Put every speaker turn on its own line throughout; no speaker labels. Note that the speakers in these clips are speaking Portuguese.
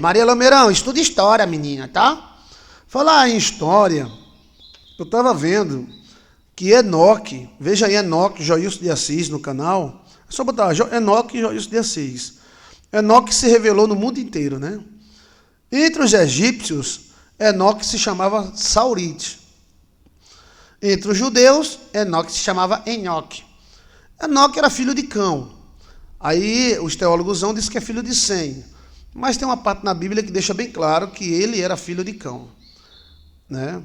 Maria Lameirão, estuda história, menina, tá? Falar em história, eu tava vendo que Enoque, veja aí Enoque, Joilson de Assis no canal, é só botar Enoque e Joilson de Assis. Enoque se revelou no mundo inteiro, né? Entre os egípcios, Enoque se chamava Saurite. Entre os judeus, Enoque se chamava Enoque. Enoque era filho de Cão. Aí os teólogos dizem que é filho de Sem. Mas tem uma parte na Bíblia que deixa bem claro que ele era filho de Cão, né?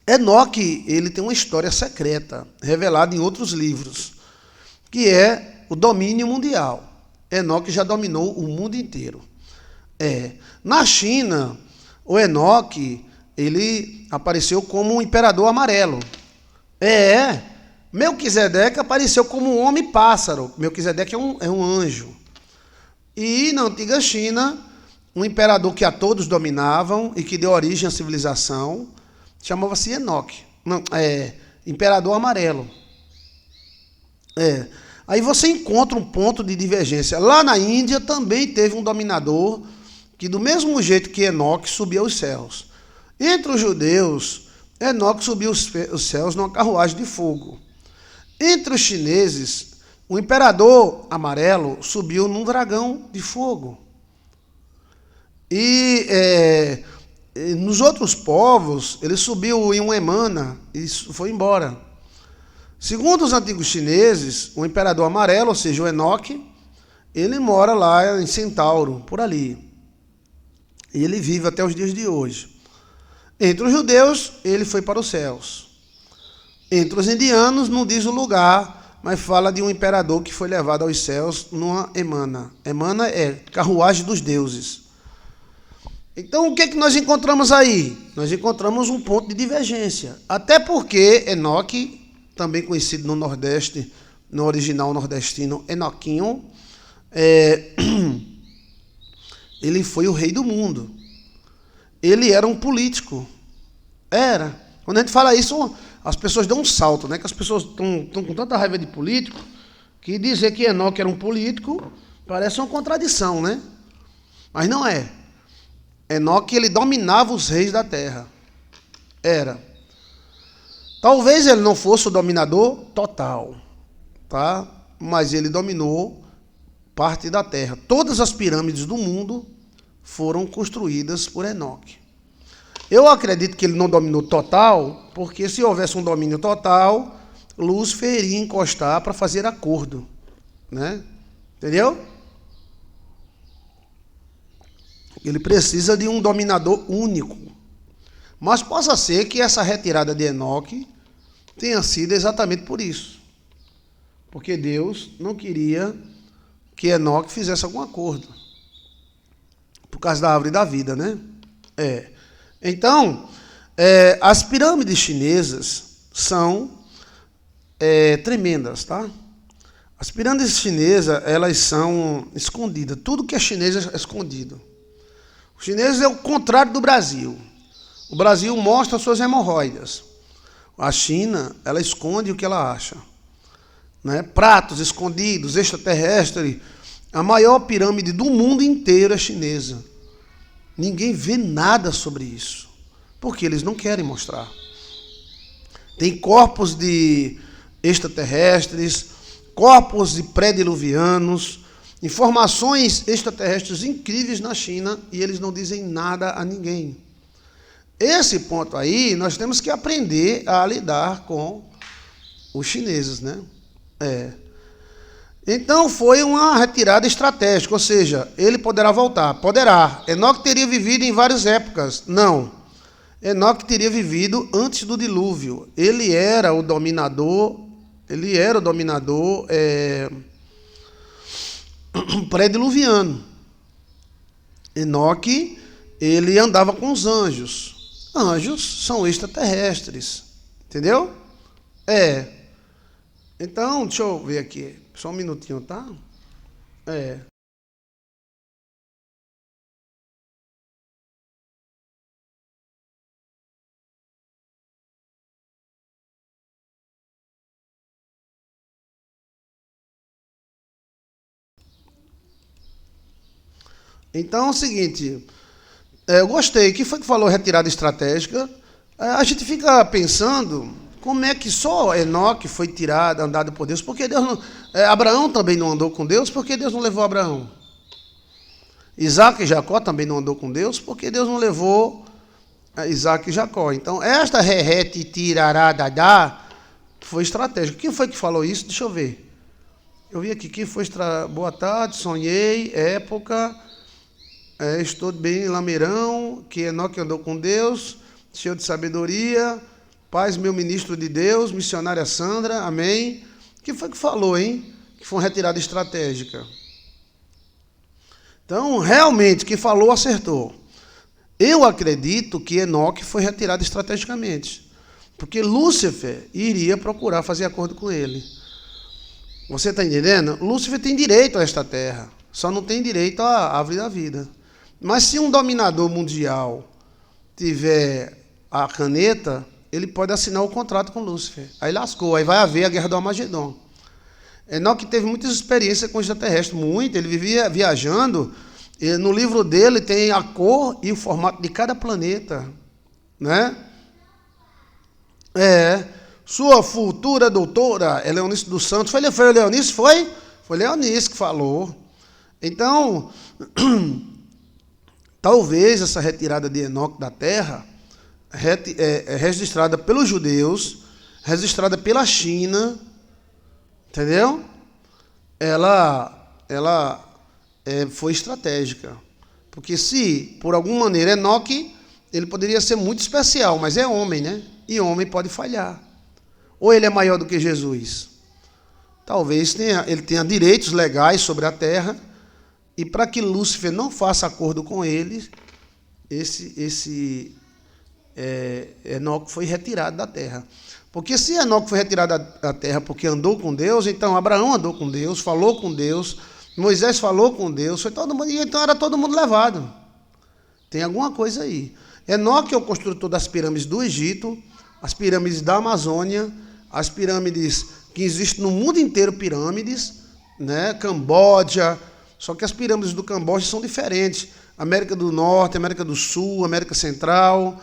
Enoque, ele tem uma história secreta, revelada em outros livros, que é o domínio mundial. Enoque já dominou o mundo inteiro. Na China, o Enoque, ele apareceu como um imperador amarelo. Melquisedeque apareceu como um homem-pássaro. Melquisedeque é um anjo. E na antiga China, um imperador que a todos dominavam e que deu origem à civilização, chamava-se Enoque. Não, imperador amarelo. Aí você encontra um ponto de divergência. Lá na Índia também teve um dominador que, do mesmo jeito que Enoque, subia aos céus. Entre os judeus, Enoque subiu os céus numa carruagem de fogo. Entre os chineses, o imperador amarelo subiu num dragão de fogo. E nos outros povos, ele subiu em um emana e foi embora. Segundo os antigos chineses, o imperador amarelo, ou seja, o Enoque, ele mora lá em Centauro, por ali. E ele vive até os dias de hoje. Entre os judeus, ele foi para os céus. Entre os indianos, não diz o lugar, mas fala de um imperador que foi levado aos céus numa emana. Emana é carruagem dos deuses. Então, o que é que nós encontramos aí? Nós encontramos um ponto de divergência. Até porque Enoque, também conhecido no Nordeste, no original nordestino, Enoquinho, ele foi o rei do mundo. Ele era um político. Era. Quando a gente fala isso, as pessoas dão um salto, né? Que as pessoas estão com tanta raiva de político que dizer que Enoque era um político parece uma contradição, né? Mas não é. Enoque, ele dominava os reis da terra. Era. Talvez ele não fosse o dominador total, tá? Mas ele dominou parte da terra. Todas as pirâmides do mundo foram construídas por Enoque. Eu acredito que ele não dominou total, porque se houvesse um domínio total, Lúcifer iria encostar para fazer acordo, né? Entendeu? Ele precisa de um dominador único. Mas possa ser que essa retirada de Enoque tenha sido exatamente por isso. Porque Deus não queria que Enoque fizesse algum acordo. Por causa da árvore da vida, né? Então, as pirâmides chinesas são tremendas, tá? As pirâmides chinesas, elas são escondidas. Tudo que é chinês é escondido. O chinês é o contrário do Brasil. O Brasil mostra suas hemorroidas. A China, ela esconde o que ela acha, né? Pratos escondidos, extraterrestres. A maior pirâmide do mundo inteiro é chinesa. Ninguém vê nada sobre isso, porque eles não querem mostrar. Tem corpos de extraterrestres, corpos de pré-diluvianos, informações extraterrestres incríveis na China e eles não dizem nada a ninguém. Esse ponto aí, nós temos que aprender a lidar com os chineses, né? Então foi uma retirada estratégica, ou seja, ele poderá voltar. Poderá. Enoque teria vivido em várias épocas. Não. Enoque teria vivido antes do dilúvio. Ele era o dominador pré-diluviano. Enoque, ele andava com os anjos. Anjos são extraterrestres. Entendeu? Então, deixa eu ver aqui. Só um minutinho, tá? Então é o seguinte, eu gostei. Quem foi que falou retirada estratégica? A gente fica pensando como é que só Enoque foi tirado, andado por Deus, porque Deus não, Abraão também não andou com Deus, porque Deus não levou Abraão. Isaac e Jacó também não andou com Deus, porque Deus não levou Isaac e Jacó. Então, esta rerete tirará dadá foi estratégica. Quem foi que falou isso? Deixa eu ver. Eu vi aqui, quem foi boa tarde, sonhei, época, estou bem, lameirão, que Enoque andou com Deus, cheio de sabedoria, paz, meu ministro de Deus, missionária Sandra, amém. Quem foi que falou, hein? Que foi uma retirada estratégica. Então, realmente, quem falou acertou. Eu acredito que Enoque foi retirado estrategicamente, porque Lúcifer iria procurar fazer acordo com ele. Você está entendendo? Lúcifer tem direito a esta terra, só não tem direito à árvore da vida. Mas se um dominador mundial tiver a caneta, ele pode assinar o contrato com Lúcifer. Aí lascou, aí vai haver a guerra do Armagedon. Enoque teve muitas experiências com extraterrestres, muito, ele vivia viajando, e no livro dele tem a cor e o formato de cada planeta, né? Sua futura doutora, Leonice dos Santos, foi Leonice? Foi Leonice que falou. Então, talvez essa retirada de Enoque da Terra, registrada pelos judeus, registrada pela China, entendeu? Ela foi estratégica. Porque se, por alguma maneira, Enoque, ele poderia ser muito especial, mas é homem, né? E homem pode falhar. Ou ele é maior do que Jesus? Talvez ele tenha direitos legais sobre a terra, e para que Lúcifer não faça acordo com ele, Enoque foi retirado da terra. Porque se Enoque foi retirado da terra porque andou com Deus, então Abraão andou com Deus, falou com Deus, Moisés falou com Deus, foi todo mundo, e então era todo mundo levado. Tem alguma coisa aí. Enoque é o construtor das pirâmides do Egito, as pirâmides da Amazônia, as pirâmides que existem no mundo inteiro, pirâmides, né? Camboja, só que as pirâmides do Camboja são diferentes. América do Norte, América do Sul, América Central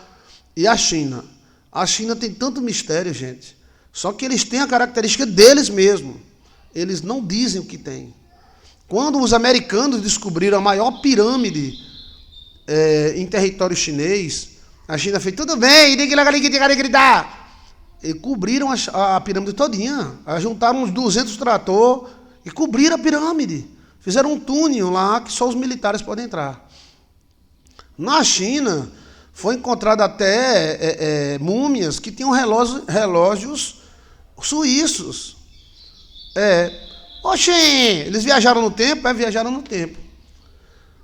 e a China. A China tem tanto mistério, gente. Só que eles têm a característica deles mesmos. Eles não dizem o que tem. Quando os americanos descobriram a maior pirâmide em território chinês, a China fez tudo bem, e cobriram a pirâmide todinha. Juntaram uns 200 trator e cobriram a pirâmide. Fizeram um túnel lá que só os militares podem entrar. Na China, foi encontrado até múmias que tinham relógios suíços. Oxê, eles viajaram no tempo? Viajaram no tempo.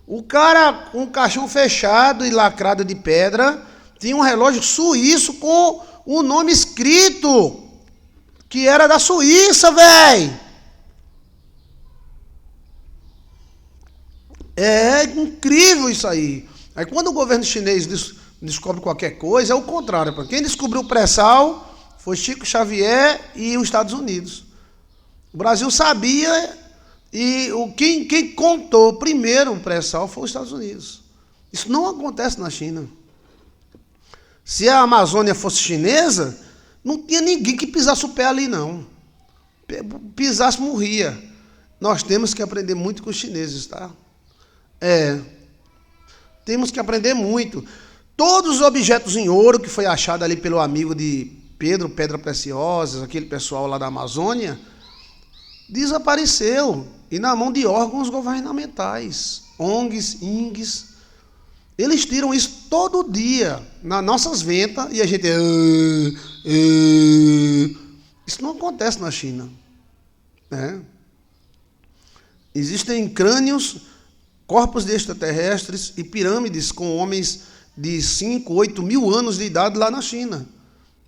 O cara com um caixão fechado e lacrado de pedra tinha um relógio suíço com o nome escrito, que era da Suíça, velho. É incrível isso aí. Aí quando o governo chinês descobre qualquer coisa, é o contrário. Quem descobriu o pré-sal foi Chico Xavier e os Estados Unidos. O Brasil sabia e quem contou primeiro o pré-sal foi os Estados Unidos. Isso não acontece na China. Se a Amazônia fosse chinesa, não tinha ninguém que pisasse o pé ali, não. Pisasse, morria. Nós temos que aprender muito com os chineses, tá? Temos que aprender muito. Todos os objetos em ouro que foi achado ali pelo amigo de Pedro, Pedra Preciosas, aquele pessoal lá da Amazônia, desapareceu. E na mão de órgãos governamentais, ONGs, INGs. Eles tiram isso todo dia, nas nossas ventas, e a gente... Isso não acontece na China. Existem crânios, corpos de extraterrestres e pirâmides com homens de 5, 8 mil anos de idade lá na China.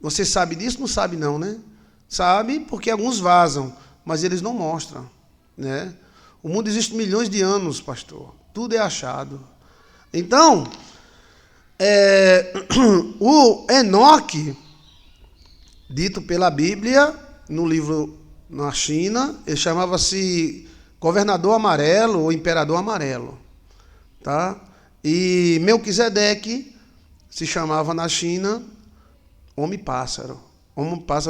Você sabe disso? Não sabe não, né? Sabe porque alguns vazam, mas eles não mostram, né? O mundo existe milhões de anos, pastor. Tudo é achado. Então, o Enoque, dito pela Bíblia, no livro na China, ele chamava-se Governador Amarelo ou Imperador Amarelo. tá? E Melquisedeque se chamava na China homem-pássaro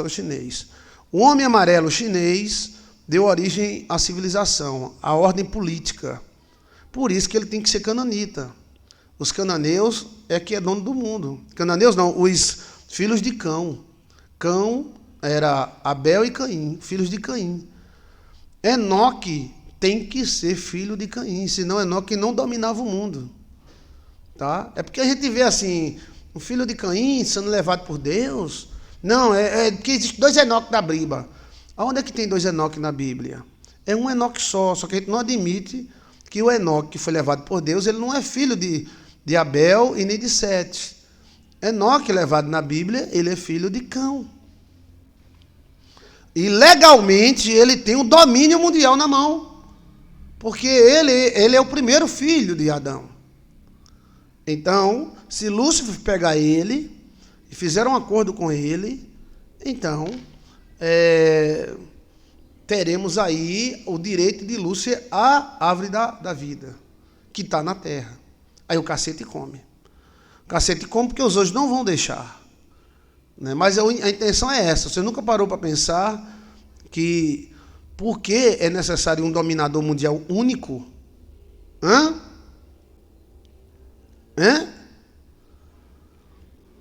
chinês. O homem amarelo chinês deu origem à civilização, à ordem política. Por isso que ele tem que ser cananita. Os cananeus é que é dono do mundo. Cananeus não, os filhos de Cão. Cão era Abel e Caim, filhos de Caim. Enoque tem que ser filho de Caim, senão Enoque não dominava o mundo. Tá? É porque a gente vê assim, o filho de Caim sendo levado por Deus. Não, é que existem 2 Enoque na Bíblia. Aonde é que tem 2 Enoque na Bíblia? É um Enoque só que a gente não admite que o Enoque que foi levado por Deus, ele não é filho de Abel e nem de Sete. Enoque levado na Bíblia, ele é filho de Cão. E legalmente ele tem o domínio mundial na mão. Porque ele é o primeiro filho de Adão. Então, se Lúcifer pegar ele e fizer um acordo com ele, então teremos aí o direito de Lúcifer à árvore da vida, que está na terra. Aí o cacete come. O cacete come porque os anjos não vão deixar. Né? Mas a intenção é essa. Você nunca parou para pensar que por que é necessário um dominador mundial único?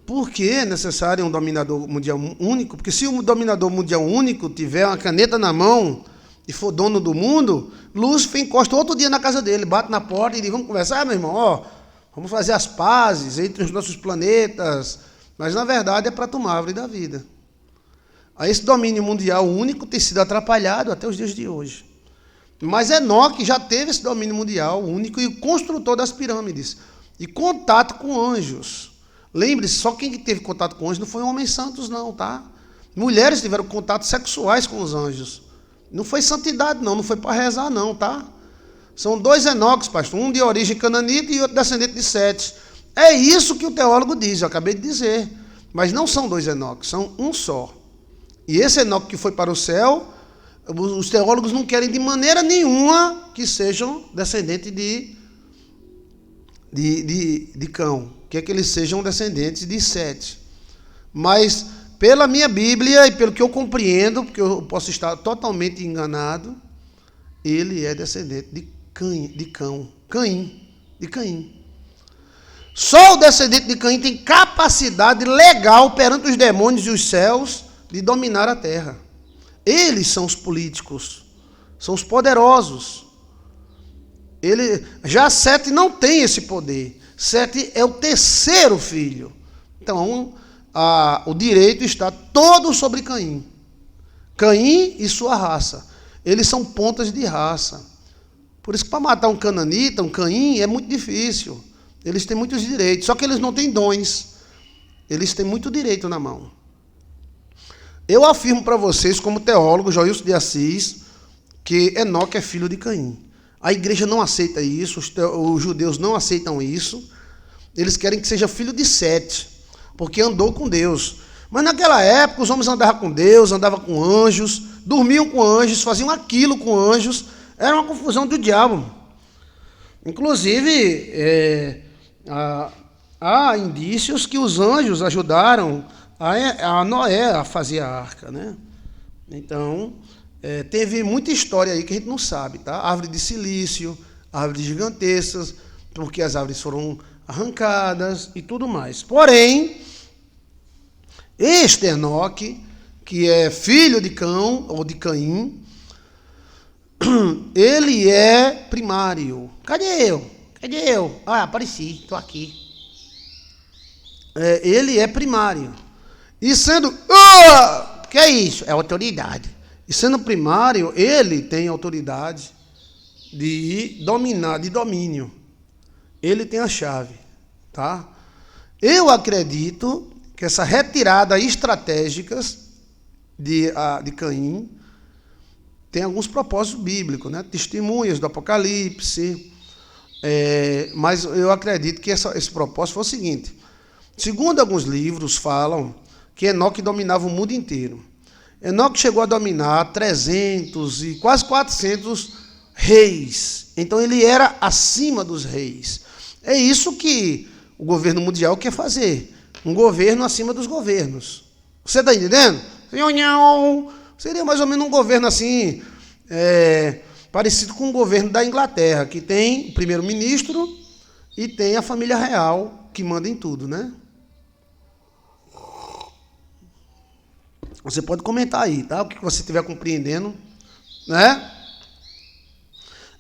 Por que é necessário um dominador mundial único? Porque se um dominador mundial único tiver uma caneta na mão e for dono do mundo, Lúcifer encosta outro dia na casa dele, bate na porta e diz, vamos conversar, meu irmão, vamos fazer as pazes entre os nossos planetas. Mas, na verdade, é para tomar a árvore da vida. Aí esse domínio mundial único tem sido atrapalhado até os dias de hoje. Mas Enoque já teve esse domínio mundial único e o construtor das pirâmides. E contato com anjos. Lembre-se, só quem teve contato com anjos não foi homens santos, não, tá? Mulheres tiveram contatos sexuais com os anjos. Não foi santidade, não foi para rezar, não, tá? São 2 Enoques, pastor, um de origem cananita e outro descendente de Sete. É isso que o teólogo diz, eu acabei de dizer. Mas não são 2 Enoques, são um só. E esse Enoque que foi para o céu, os teólogos não querem de maneira nenhuma que sejam descendentes de Cão, que eles sejam descendentes de Sete. Mas, pela minha Bíblia e pelo que eu compreendo, porque eu posso estar totalmente enganado, ele é descendente de Caim. Só o descendente de Caim tem capacidade legal perante os demônios e os céus de dominar a terra. Eles são os políticos, são os poderosos. Já Sete não tem esse poder. Sete é o terceiro filho. Então, o direito está todo sobre Caim. Caim e sua raça. Eles são pontas de raça. Por isso que para matar um cananita, um Caim, é muito difícil. Eles têm muitos direitos, só que eles não têm dons. Eles têm muito direito na mão. Eu afirmo para vocês, como teólogo, Joilson de Assis, que Enoque é filho de Caim. A igreja não aceita isso, os judeus não aceitam isso. Eles querem que seja filho de Sete, porque andou com Deus. Mas naquela época os homens andavam com Deus, andavam com anjos, dormiam com anjos, faziam aquilo com anjos. Era uma confusão do diabo. Inclusive, há indícios que os anjos ajudaram a Noé a fazer a arca, né? Então, teve muita história aí que a gente não sabe, tá? Árvore de silício, árvores gigantescas, porque as árvores foram arrancadas e tudo mais. Porém, este Enoque, que é filho de Cão, ou de Caim, ele é primário. Cadê eu? Apareci, estou aqui. Ele é primário. E sendo... que é isso? É autoridade. E sendo primário, ele tem autoridade de dominar, de domínio. Ele tem a chave, tá? Eu acredito que essa retirada estratégica de Caim tem alguns propósitos bíblicos, né? Testemunhas do Apocalipse. Mas eu acredito que esse propósito foi o seguinte. Segundo alguns livros falam que Enoque dominava o mundo inteiro. Enoque chegou a dominar 300 e quase 400 reis. Então ele era acima dos reis. É isso que o governo mundial quer fazer. Um governo acima dos governos. Você está entendendo? Seria mais ou menos um governo assim, parecido com o governo da Inglaterra, que tem o primeiro-ministro e tem a família real, que manda em tudo, né? Você pode comentar aí, tá? O que você estiver compreendendo, né?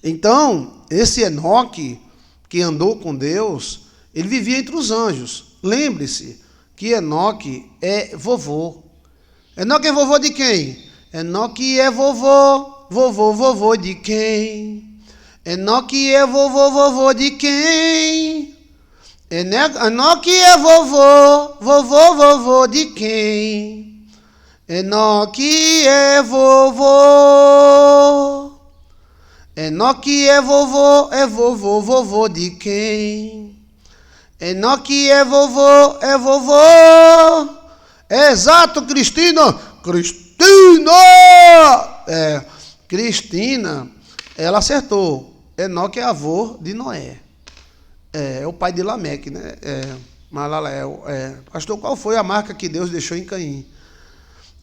Então, esse Enoque, que andou com Deus, ele vivia entre os anjos. Lembre-se que Enoque é vovô. Enoque é vovô de quem? Enoque é vovô de quem? Enoque é vovô de quem? Enoque é vovô de quem? Enoque é vovô. Enoque é vovô de quem? Enoque é vovô. É exato, Cristina! Cristina, ela acertou. Enoque é avô de Noé. É o pai de Lameque, né? Pastor, qual foi a marca que Deus deixou em Caim?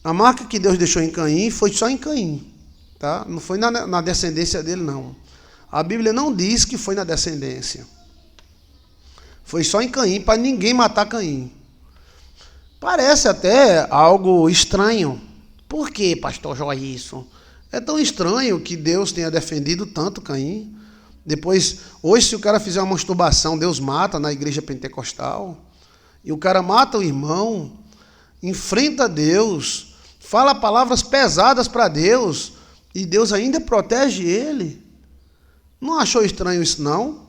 A marca que Deus deixou em Caim foi só em Caim. Tá? Não foi na descendência dele, não. A Bíblia não diz que foi na descendência. Foi só em Caim, para ninguém matar Caim. Parece até algo estranho. Por que, pastor Jó, isso? É tão estranho que Deus tenha defendido tanto Caim. Depois, hoje, se o cara fizer uma masturbação, Deus mata na igreja pentecostal. E o cara mata o irmão, enfrenta Deus, fala palavras pesadas para Deus, e Deus ainda protege ele. Não achou estranho isso, não?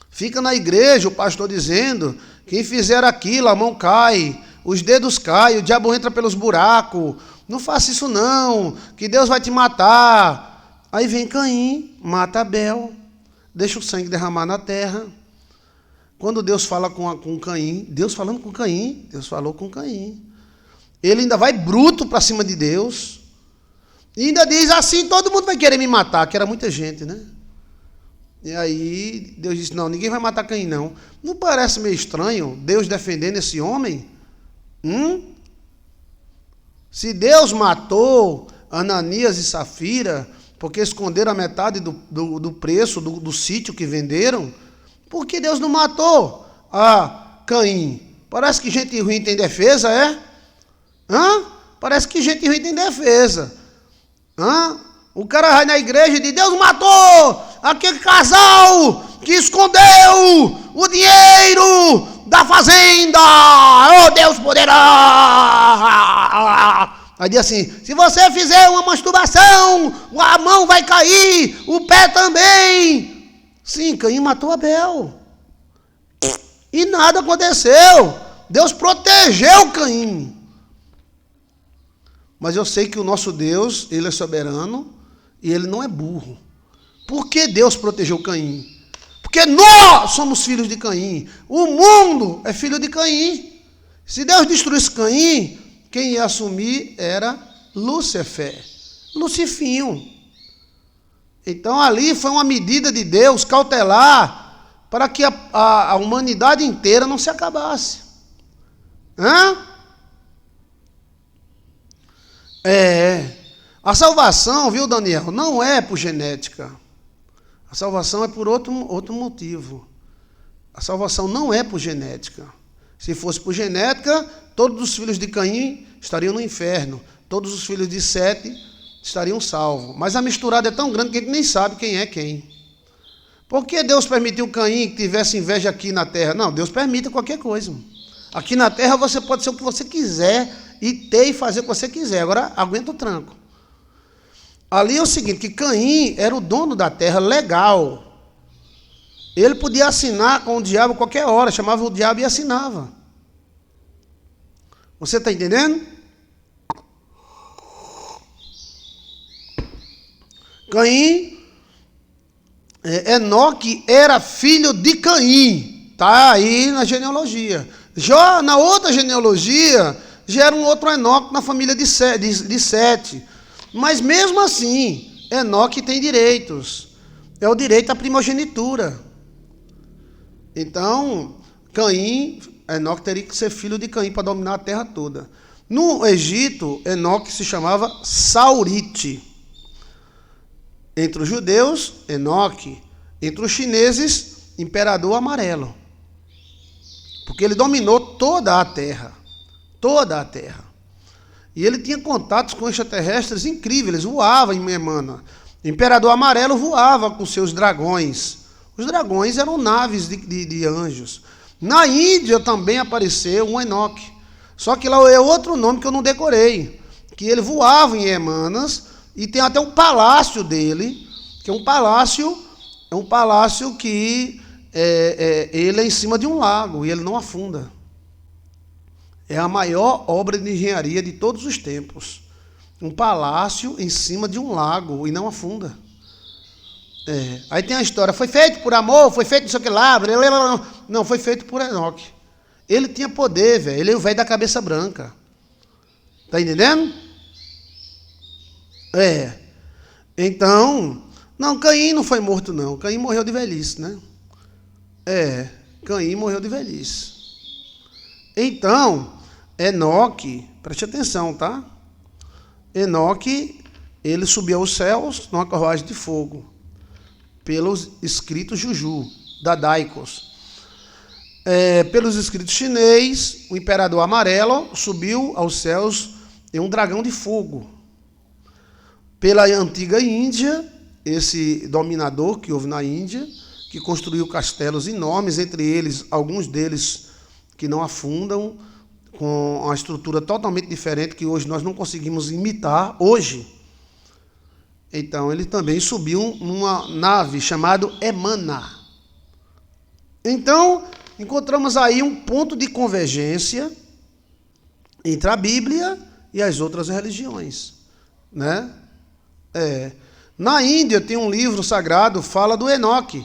Fica na igreja o pastor dizendo: quem fizer aquilo, a mão cai, os dedos caem, o diabo entra pelos buracos. Não faça isso não, que Deus vai te matar. Aí vem Caim, mata Abel, deixa o sangue derramar na terra. Quando Deus fala com Caim, Deus falando com Caim, Deus falou com Caim. Ele ainda vai bruto para cima de Deus. E ainda diz assim: todo mundo vai querer me matar, que era muita gente, né? E aí Deus disse: não, ninguém vai matar Caim, não. Não parece meio estranho Deus defendendo esse homem? Se Deus matou Ananias e Safira porque esconderam a metade do preço do sítio que venderam, por que Deus não matou Caim? Parece que gente ruim tem defesa, é? Parece que gente ruim tem defesa. O cara vai na igreja e diz: Deus matou aquele casal que escondeu o dinheiro da fazenda. Oh, Deus poderá. Aí diz assim: se você fizer uma masturbação, a mão vai cair, o pé também. Sim, Caim matou Abel. E nada aconteceu. Deus protegeu Caim. Mas eu sei que o nosso Deus, Ele é soberano e Ele não é burro. Por que Deus protegeu Caim? Porque nós somos filhos de Caim. O mundo é filho de Caim. Se Deus destruísse Caim, quem ia assumir era Lúcifer, Lucifinho. Então ali foi uma medida de Deus cautelar para que a humanidade inteira não se acabasse. A salvação, viu, Daniel, não é por genética. A salvação é por outro motivo. A salvação não é por genética. Se fosse por genética, todos os filhos de Caim estariam no inferno. Todos os filhos de Sete estariam salvos. Mas a misturada é tão grande que a gente nem sabe quem é quem. Por que Deus permitiu Caim que tivesse inveja aqui na terra? Não, Deus permite qualquer coisa. Aqui na terra você pode ser o que você quiser e ter e fazer o que você quiser. Agora, aguenta o tranco. Ali é o seguinte, que Caim era o dono da terra legal. Ele podia assinar com o diabo qualquer hora, chamava o diabo e assinava. Você está entendendo? Caim, Enoque era filho de Caim. Está aí na genealogia. Já na outra genealogia, já era um outro Enoque na família de Sete. Mas mesmo assim, Enoque tem direitos. É o direito à primogenitura. Então, Enoque teria que ser filho de Caim para dominar a terra toda. No Egito, Enoque se chamava Saurite. Entre os judeus, Enoque. Entre os chineses, Imperador Amarelo. Porque ele dominou toda a terra. Toda a terra. E ele tinha contatos com extraterrestres incríveis. Eles voavam em Emana. O Imperador Amarelo voava com seus dragões. Os dragões eram naves de anjos. Na Índia também apareceu um Enoque. Só que lá é outro nome que eu não decorei. Que ele voava em Emanas e tem até um palácio dele, que é um palácio que ele é em cima de um lago e ele não afunda. É a maior obra de engenharia de todos os tempos. Um palácio em cima de um lago e não afunda. Aí tem a história, foi feito por amor, foi feito não sei o que lá, não, foi feito por Enoque. Ele tinha poder, velho, ele é o velho da cabeça branca. Tá entendendo? Então, não, Caim não foi morto não, Caim morreu de velhice, né? Caim morreu de velhice. Então, Enoque, preste atenção, tá? Enoque, ele subiu aos céus numa carruagem de fogo, pelos escritos Juju, dadaicos. Pelos escritos chinês, o Imperador Amarelo subiu aos céus em um dragão de fogo. Pela antiga Índia, esse dominador que houve na Índia, que construiu castelos enormes, entre eles, alguns deles que não afundam, com uma estrutura totalmente diferente que hoje nós não conseguimos imitar, hoje. Então, ele também subiu numa nave chamada Emana. Então, encontramos aí um ponto de convergência entre a Bíblia e as outras religiões, né? Na Índia tem um livro sagrado, fala do Enoque.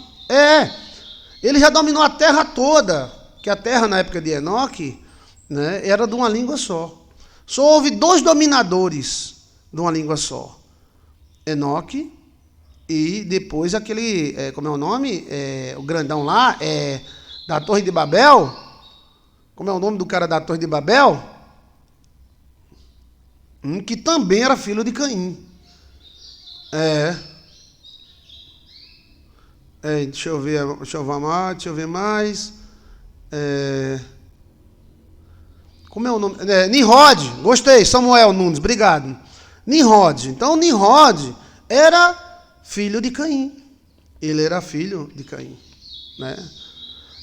Ele já dominou a terra toda, que a terra na época de Enoque, né, era de uma língua só. Só houve 2 dominadores de uma língua só. Enoque e depois aquele, como é o nome? O grandão lá, da Torre de Babel. Como é o nome do cara da Torre de Babel? Que também era filho de Caim. Deixa eu ver mais. Como é o nome? Nimrod, gostei, Samuel Nunes, obrigado. Nimrod. Então, Nimrod era filho de Caim. Ele era filho de Caim, né?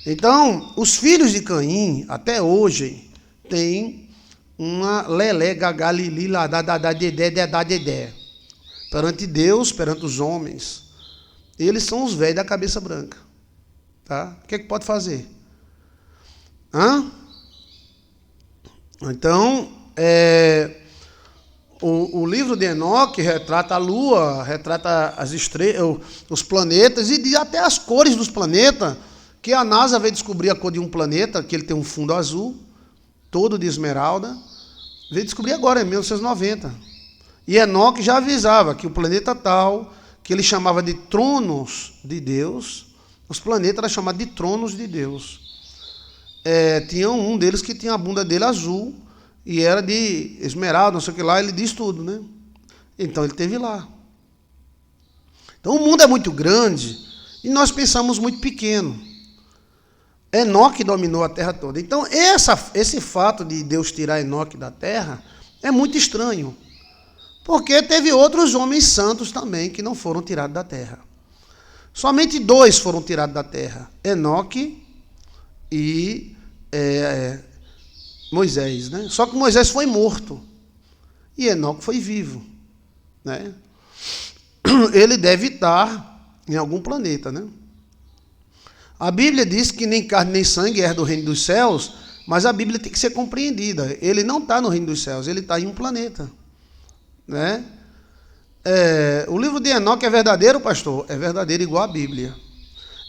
Então, os filhos de Caim, até hoje, têm uma lelé, gagá, lili, ladá, dadá, dedé, dedá, dedé. Perante Deus, perante os homens. Eles são os velhos da cabeça branca. Tá? O que é que pode fazer? Então, o livro de Enoque retrata a Lua, retrata as estrelas, os planetas e até as cores dos planetas, que a NASA veio descobrir a cor de um planeta, que ele tem um fundo azul, todo de esmeralda. Veio descobrir agora, em 1990. E Enoque já avisava que o planeta tal, que ele chamava de tronos de Deus, os planetas eram chamados de tronos de Deus. Tinha um deles que tinha a bunda dele azul, e era de esmeralda, não sei o que lá, ele diz tudo, né? Então ele esteve lá. Então o mundo é muito grande, e nós pensamos muito pequeno. Enoque dominou a terra toda. Então esse fato de Deus tirar Enoque da terra é muito estranho. Porque teve outros homens santos também que não foram tirados da terra. Somente 2 foram tirados da terra. Enoque e Moisés, né? Só que Moisés foi morto. E Enoque foi vivo, né? Ele deve estar em algum planeta, né? A Bíblia diz que nem carne nem sangue é do reino dos céus, mas a Bíblia tem que ser compreendida. Ele não está no reino dos céus, ele está em um planeta, né? O livro de Enoque é verdadeiro, pastor? É verdadeiro igual a Bíblia.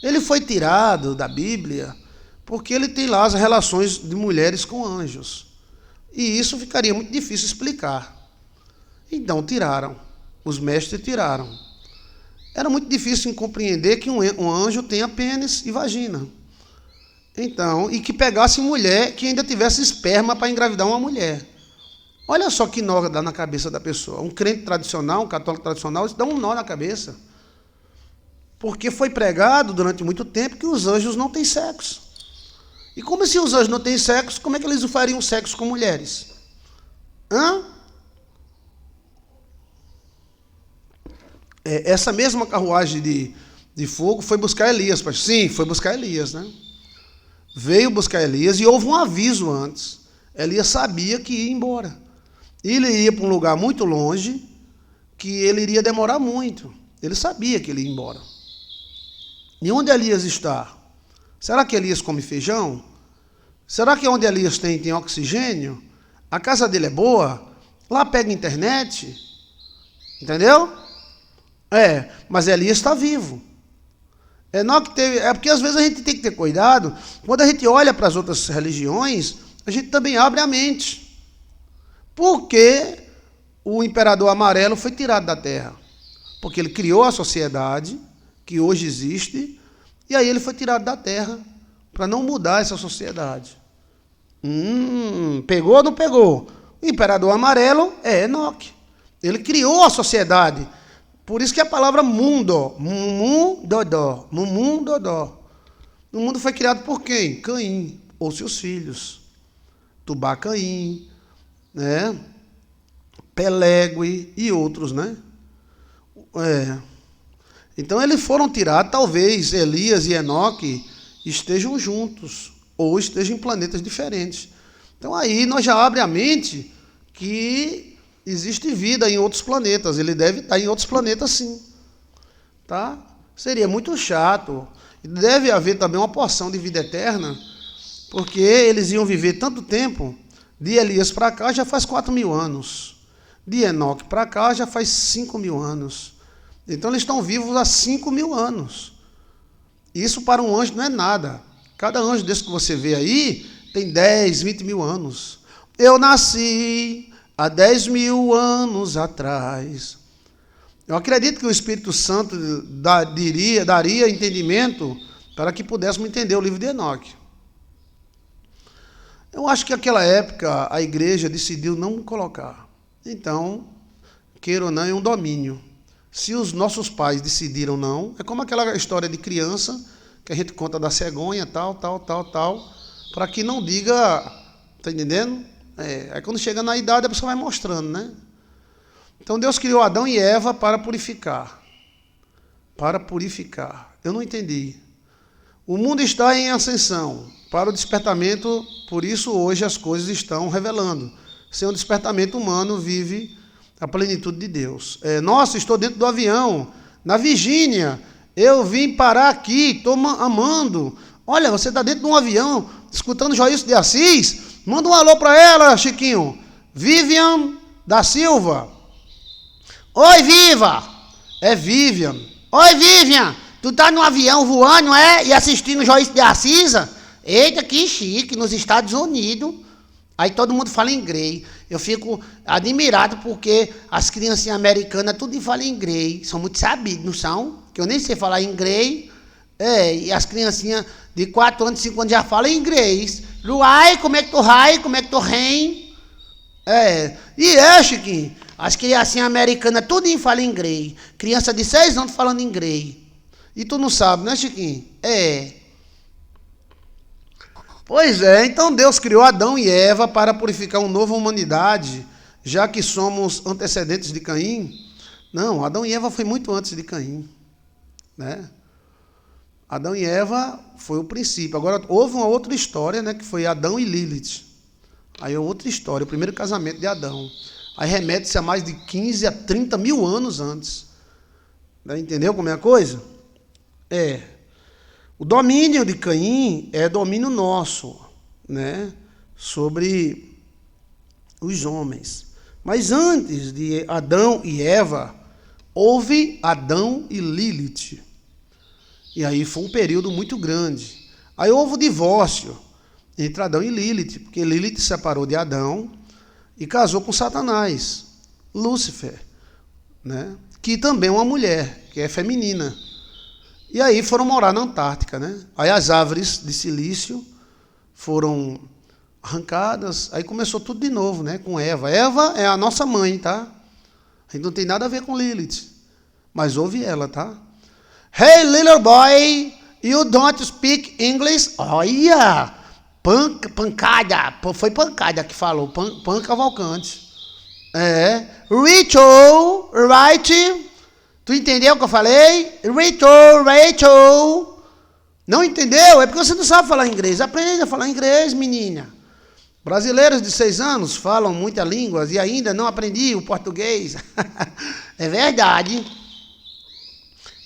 Ele foi tirado da Bíblia porque ele tem lá as relações de mulheres com anjos. E isso ficaria muito difícil explicar. Então tiraram. Os mestres tiraram. Era muito difícil compreender que um anjo tenha pênis e vagina. Então, e que pegasse mulher que ainda tivesse esperma para engravidar uma mulher. Olha só que nó dá na cabeça da pessoa. Um crente tradicional, um católico tradicional, isso dá um nó na cabeça. Porque foi pregado durante muito tempo que os anjos não têm sexo. E como se os anjos não têm sexo, como é que eles fariam sexo com mulheres? Essa mesma carruagem de fogo foi buscar Elias. Sim, foi buscar Elias, né? Veio buscar Elias e houve um aviso antes. Elias sabia que ia embora. Ele ia para um lugar muito longe, que ele iria demorar muito. Ele sabia que ele ia embora. E onde Elias está? Será que Elias come feijão? Será que onde Elias tem oxigênio? A casa dele é boa? Lá pega internet? Entendeu? Mas Elias está vivo. Enoque teve, porque às vezes a gente tem que ter cuidado. Quando a gente olha para as outras religiões, a gente também abre a mente. Por que o imperador amarelo foi tirado da terra? Porque ele criou a sociedade que hoje existe, e aí ele foi tirado da terra para não mudar essa sociedade. Pegou ou não pegou? O imperador amarelo é Enoque. Ele criou a sociedade. Por isso que a palavra mundo, mumundodó. O mundo foi criado por quem? Caim, ou seus filhos. Tubá-Caim, né? Pelégue e outros, né? Então eles foram tirados, talvez Elias e Enoque estejam juntos, ou estejam em planetas diferentes. Então aí nós já abre a mente que existe vida em outros planetas. Ele deve estar em outros planetas, sim. Tá? Seria muito chato. Deve haver também uma porção de vida eterna, porque eles iam viver tanto tempo. De Elias para cá já faz 4.000 anos. De Enoque para cá já faz 5.000 anos. Então eles estão vivos há 5.000 anos. Isso para um anjo não é nada. Cada anjo desse que você vê aí tem 10, 20.000 anos. Eu nasci há 10.000 anos atrás. Eu acredito que o Espírito Santo daria entendimento para que pudéssemos entender o livro de Enoque. Eu acho que naquela época a igreja decidiu não colocar. Então, queira ou não, é um domínio. Se os nossos pais decidiram não, é como aquela história de criança que a gente conta da cegonha, tal, para que não diga, tá entendendo? Aí quando chega na idade a pessoa vai mostrando, né? Então Deus criou Adão e Eva para purificar. Para purificar. Eu não entendi. O mundo está em ascensão para o despertamento, por isso hoje as coisas estão revelando. Sem o despertamento humano vive a plenitude de Deus. Nossa, estou dentro do avião, na Virgínia. Eu vim parar aqui, estou amando. Olha, você está dentro de um avião, escutando Joilson de Assis. Manda um alô para ela, Chiquinho. Vivian da Silva. Oi, Viva. É Vivian. Oi, Vivian. Tu tá no avião voando, e assistindo Joilson de Assis? Eita, que chique, nos Estados Unidos. Aí todo mundo fala inglês. Eu fico admirado porque as criancinhas americanas tudo falam inglês. São muito sabidas, não são? Que eu nem sei falar inglês. E as criancinhas de 4 anos, 5 anos já falam inglês. Luai, como é que tu rai? Como é que tu rem? Chiquinho, as criancinhas americanas tudo falam inglês. Criança de 6 anos falando inglês. E tu não sabe, né, Chiquinho? Pois então Deus criou Adão e Eva para purificar uma nova humanidade, já que somos antecedentes de Caim. Não, Adão e Eva foi muito antes de Caim, né? Adão e Eva foi o princípio. Agora, houve uma outra história, né, que foi Adão e Lilith. Aí é outra história, o primeiro casamento de Adão. Aí remete-se a mais de 15 a 30 mil anos antes. Entendeu como é a coisa? O domínio de Caim é domínio nosso, né, sobre os homens. Mas antes de Adão e Eva, houve Adão e Lilith. E aí foi um período muito grande. Aí houve o divórcio entre Adão e Lilith, porque Lilith se separou de Adão e casou com Satanás, Lúcifer, né? Que também é uma mulher, que é feminina. E aí foram morar na Antártica, né? Aí as árvores de silício foram arrancadas, aí começou tudo de novo, né? Com Eva. Eva é a nossa mãe, tá? A gente não tem nada a ver com Lilith, mas ouve ela, tá? Hey, little boy, you don't speak English? Olha, pancada, foi pancada que falou, Pan Cavalcante. Rachel, right? Tu entendeu o que eu falei? Rachel. Não entendeu? É porque você não sabe falar inglês. Aprenda a falar inglês, menina. Brasileiros de 6 anos falam muitas línguas e ainda não aprendi o português. É verdade.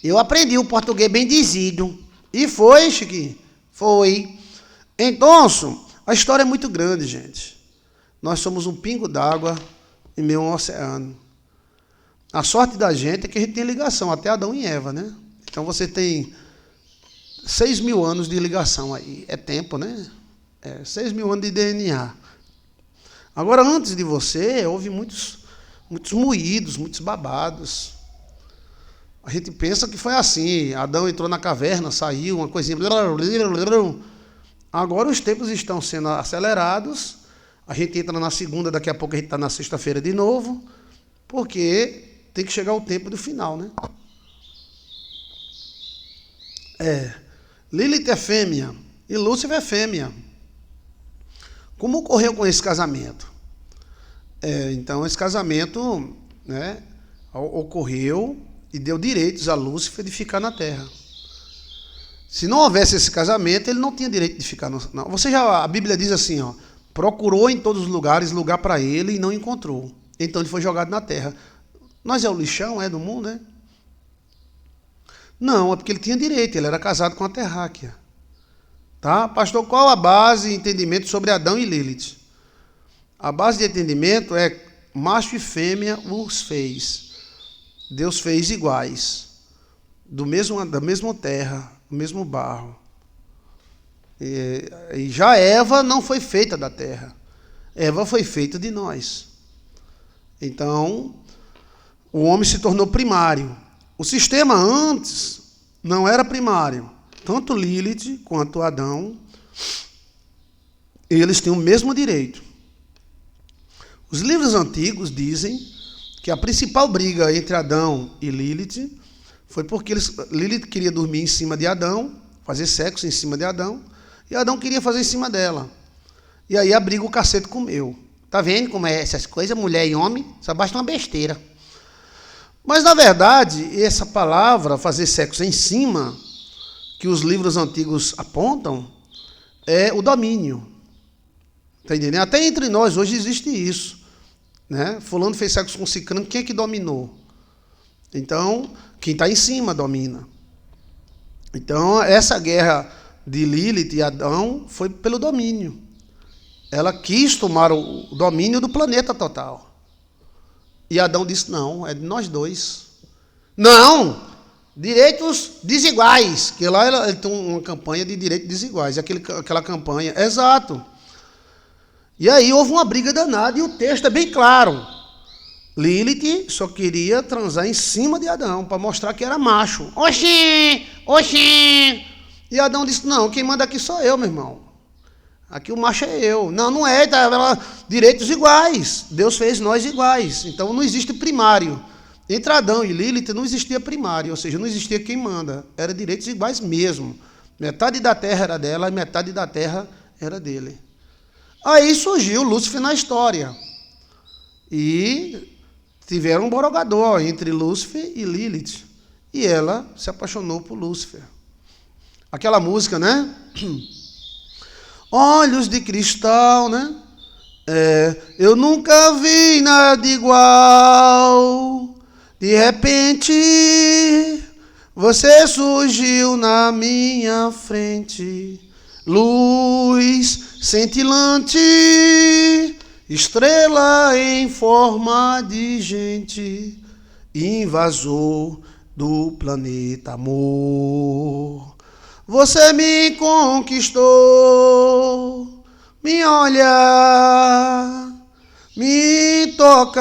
Eu aprendi o português bem dizido. E foi, Chiquinho? Foi. Então, a história é muito grande, gente. Nós somos um pingo d'água em meio a um oceano. A sorte da gente é que a gente tem ligação, até Adão e Eva, né? Então você tem 6.000 anos de ligação aí. É tempo, né? 6.000 anos de DNA. Agora, antes de você, houve muitos moídos, muitos babados. A gente pensa que foi assim. Adão entrou na caverna, saiu, uma coisinha. Agora os tempos estão sendo acelerados. A gente entra na segunda, daqui a pouco a gente está na sexta-feira de novo. Porque tem que chegar o tempo do final, né? Lilith é fêmea e Lúcifer é fêmea. Como ocorreu com esse casamento? Então, esse casamento, né, ocorreu e deu direitos a Lúcifer de ficar na Terra. Se não houvesse esse casamento, ele não tinha direito de ficar. A Bíblia diz assim, ó, procurou em todos os lugares lugar para ele e não encontrou. Então ele foi jogado na terra. Nós é o lixão, do mundo, né? Não, é porque ele tinha direito, ele era casado com a terráquea. Tá? Pastor, qual a base de entendimento sobre Adão e Lilith? A base de entendimento é macho e fêmea os fez. Deus fez iguais. Da mesma terra, do mesmo barro. E já Eva não foi feita da terra. Eva foi feita de nós. Então, o homem se tornou primário. O sistema antes não era primário. Tanto Lilith quanto Adão, eles têm o mesmo direito. Os livros antigos dizem que a principal briga entre Adão e Lilith foi porque Lilith queria dormir em cima de Adão, fazer sexo em cima de Adão, e Adão queria fazer em cima dela. E aí a briga o cacete comeu. Tá vendo como é essas coisas, mulher e homem? Só basta uma besteira. Mas, na verdade, essa palavra, fazer sexo em cima, que os livros antigos apontam, é o domínio. Está entendendo? Até entre nós hoje existe isso. Né? Fulano fez sexo com ciclano, quem é que dominou? Então, quem está em cima domina. Então, essa guerra de Lilith e Adão foi pelo domínio. Ela quis tomar o domínio do planeta total. E Adão disse, não, é de nós dois. Não! Direitos desiguais. Que lá ele tem uma campanha de direitos desiguais. Aquela campanha, exato. E aí houve uma briga danada e o texto é bem claro. Lilith só queria transar em cima de Adão, para mostrar que era macho. Oxi! E Adão disse, não, quem manda aqui sou eu, meu irmão. Aqui o macho é eu. Não é, direitos iguais. Deus fez nós iguais. Então não existe primário. Entre Adão e Lilith não existia primário, ou seja, não existia quem manda. Era direitos iguais mesmo. Metade da terra era dela e metade da terra era dele. Aí surgiu Lúcifer na história. E tiveram um borogador entre Lúcifer e Lilith. E ela se apaixonou por Lúcifer. Aquela música, né? Olhos de cristal, né? Eu nunca vi nada igual. De repente, você surgiu na minha frente. Luz cintilante, estrela em forma de gente, invasor do planeta amor. Você me conquistou, me olha, me toca,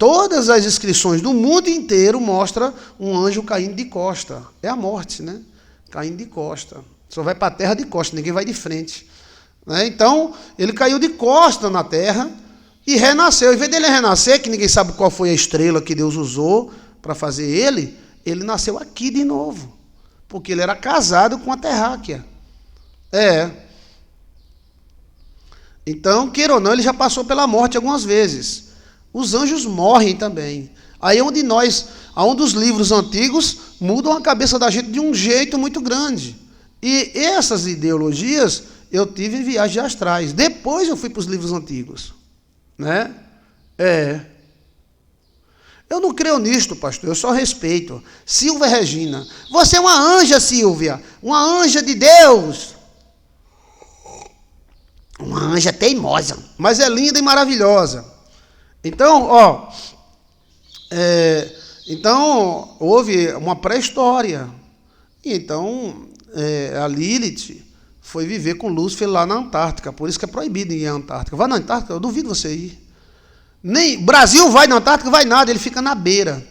Todas as inscrições do mundo inteiro mostram um anjo caindo de costa. É a morte, né? Caindo de costa. Só vai para a terra de costa, ninguém vai de frente. Né? Então, ele caiu de costa na terra e renasceu. Em vez dele renascer, que ninguém sabe qual foi a estrela que Deus usou para fazer ele nasceu aqui de novo. Porque ele era casado com a terráquea. Então, queira ou não, ele já passou pela morte algumas vezes. Os anjos morrem também. Aí onde os livros antigos mudam a cabeça da gente de um jeito muito grande. E essas ideologias eu tive em viagens astrais. Depois eu fui para os livros antigos. Né? Eu não creio nisto, pastor, eu só respeito. Silvia Regina, você é uma anja, Silvia, uma anja de Deus. Uma anja teimosa, mas é linda e maravilhosa. Então, então houve uma pré-história. Então, a Lilith foi viver com Lúcifer lá na Antártica, por isso que é proibido ir à Antártica. Vai na Antártica, eu duvido você ir. Nem Brasil vai na Antártica, vai nada, ele fica na beira.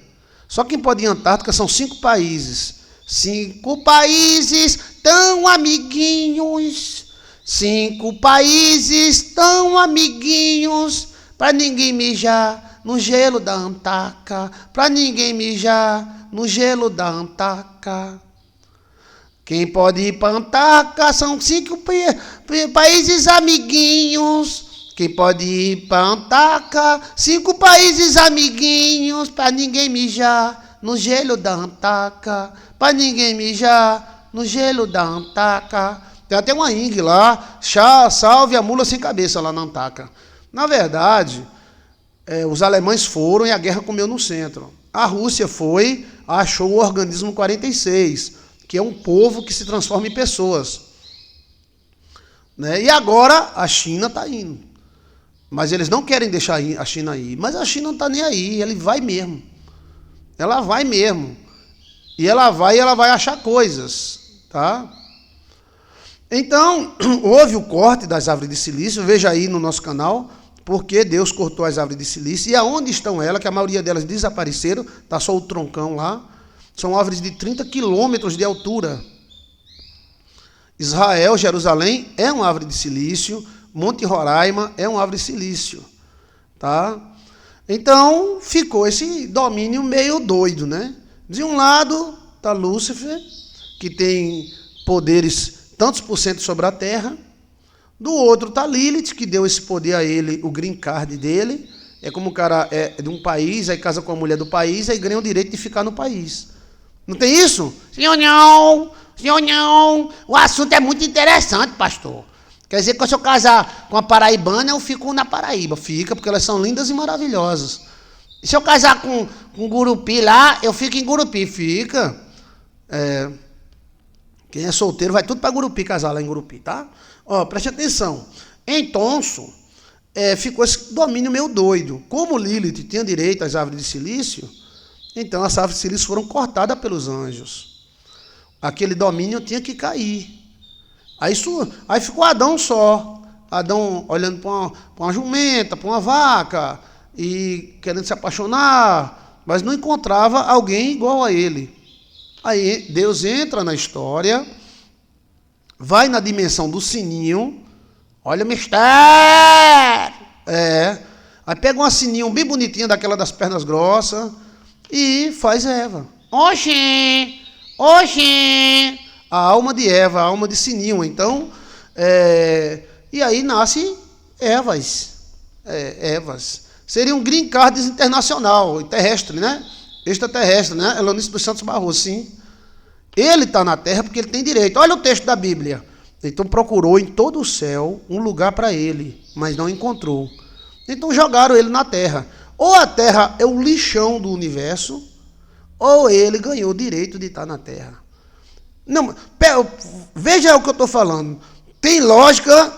Só quem pode ir à Antártica são 5 países. 5 países tão amiguinhos. 5 países tão amiguinhos. Para ninguém mijar no gelo da Antártica. Para ninguém mijar no gelo da Antártica. Quem pode ir para a Antártica são 5 países amiguinhos. Quem pode ir para a Antártica, 5 países amiguinhos, para ninguém mijar no gelo da Antártica, para ninguém mijar no gelo da Antártica. Tem até uma Ing lá, salve a mula sem cabeça lá na Antártica. Na verdade, os alemães foram e a guerra comeu no centro. A Rússia foi, achou o organismo 46, que é um povo que se transforma em pessoas. Né? E agora a China está indo. Mas eles não querem deixar a China ir. Mas a China não está nem aí, ele vai mesmo. Ela vai mesmo. E ela vai achar coisas. Tá? Então, houve o corte das árvores de silício, veja aí no nosso canal, porque Deus cortou as árvores de silício, e aonde estão elas, que a maioria delas desapareceram, está só o troncão lá, são árvores de 30 quilômetros de altura. Israel, Jerusalém, é uma árvore de silício, Monte Roraima é uma árvore de silício. Tá? Então, ficou esse domínio meio doido, né? De um lado está Lúcifer, que tem poderes tantos por cento sobre a terra. Do outro está Lilith, que deu esse poder a ele, o green card dele. É como o cara é de um país, aí casa com a mulher do país, aí ganha o direito de ficar no país. Não tem isso? Senhor não, o assunto é muito interessante, pastor. Quer dizer que se eu casar com a paraibana, eu fico na Paraíba. Fica, porque elas são lindas e maravilhosas. E se eu casar com Gurupi lá, eu fico em Gurupi. Fica. Quem é solteiro vai tudo para Gurupi casar lá em Gurupi, tá? Preste atenção. Em Thomson, ficou esse domínio meio doido. Como Lilith tinha direito às árvores de silício, então as árvores de silício foram cortadas pelos anjos. Aquele domínio tinha que cair. Aí ficou Adão só. Adão olhando para uma jumenta, para uma vaca, e querendo se apaixonar, mas não encontrava alguém igual a ele. Aí Deus entra na história, vai na dimensão do sininho, olha o mistério. Aí pega uma sininho bem bonitinha, daquela das pernas grossas, e faz Eva. Oxê! A alma de Eva, a alma de sininho. Então, e aí nasce Evas. Seria um green card internacional, terrestre, né? Extraterrestre, né? Elonício dos Santos Barroso, sim. Ele está na terra porque ele tem direito. Olha o texto da Bíblia. Então procurou em todo o céu um lugar para ele, mas não encontrou. Então jogaram ele na terra. Ou a terra é o lixão do universo, ou ele ganhou o direito de estar na terra. Não, veja o que eu estou falando. Tem lógica,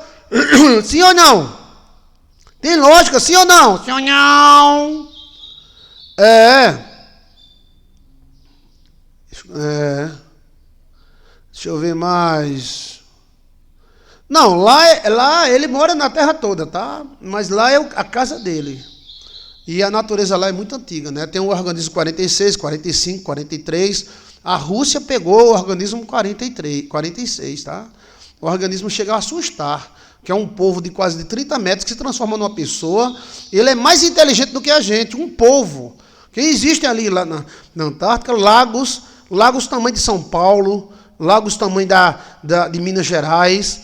sim ou não? Tem lógica, sim ou não? Sim ou não? Deixa eu ver mais. Não, lá ele mora na terra toda, tá? Mas lá é a casa dele. E a natureza lá é muito antiga, né? Tem o organismo 46, 45, 43. A Rússia pegou o organismo 43, 46, tá? O organismo chega a assustar, que é um polvo de quase de 30 metros que se transforma numa pessoa. Ele é mais inteligente do que a gente, um polvo. Que existem ali lá na Antártica lagos tamanho de São Paulo, lagos tamanho de Minas Gerais.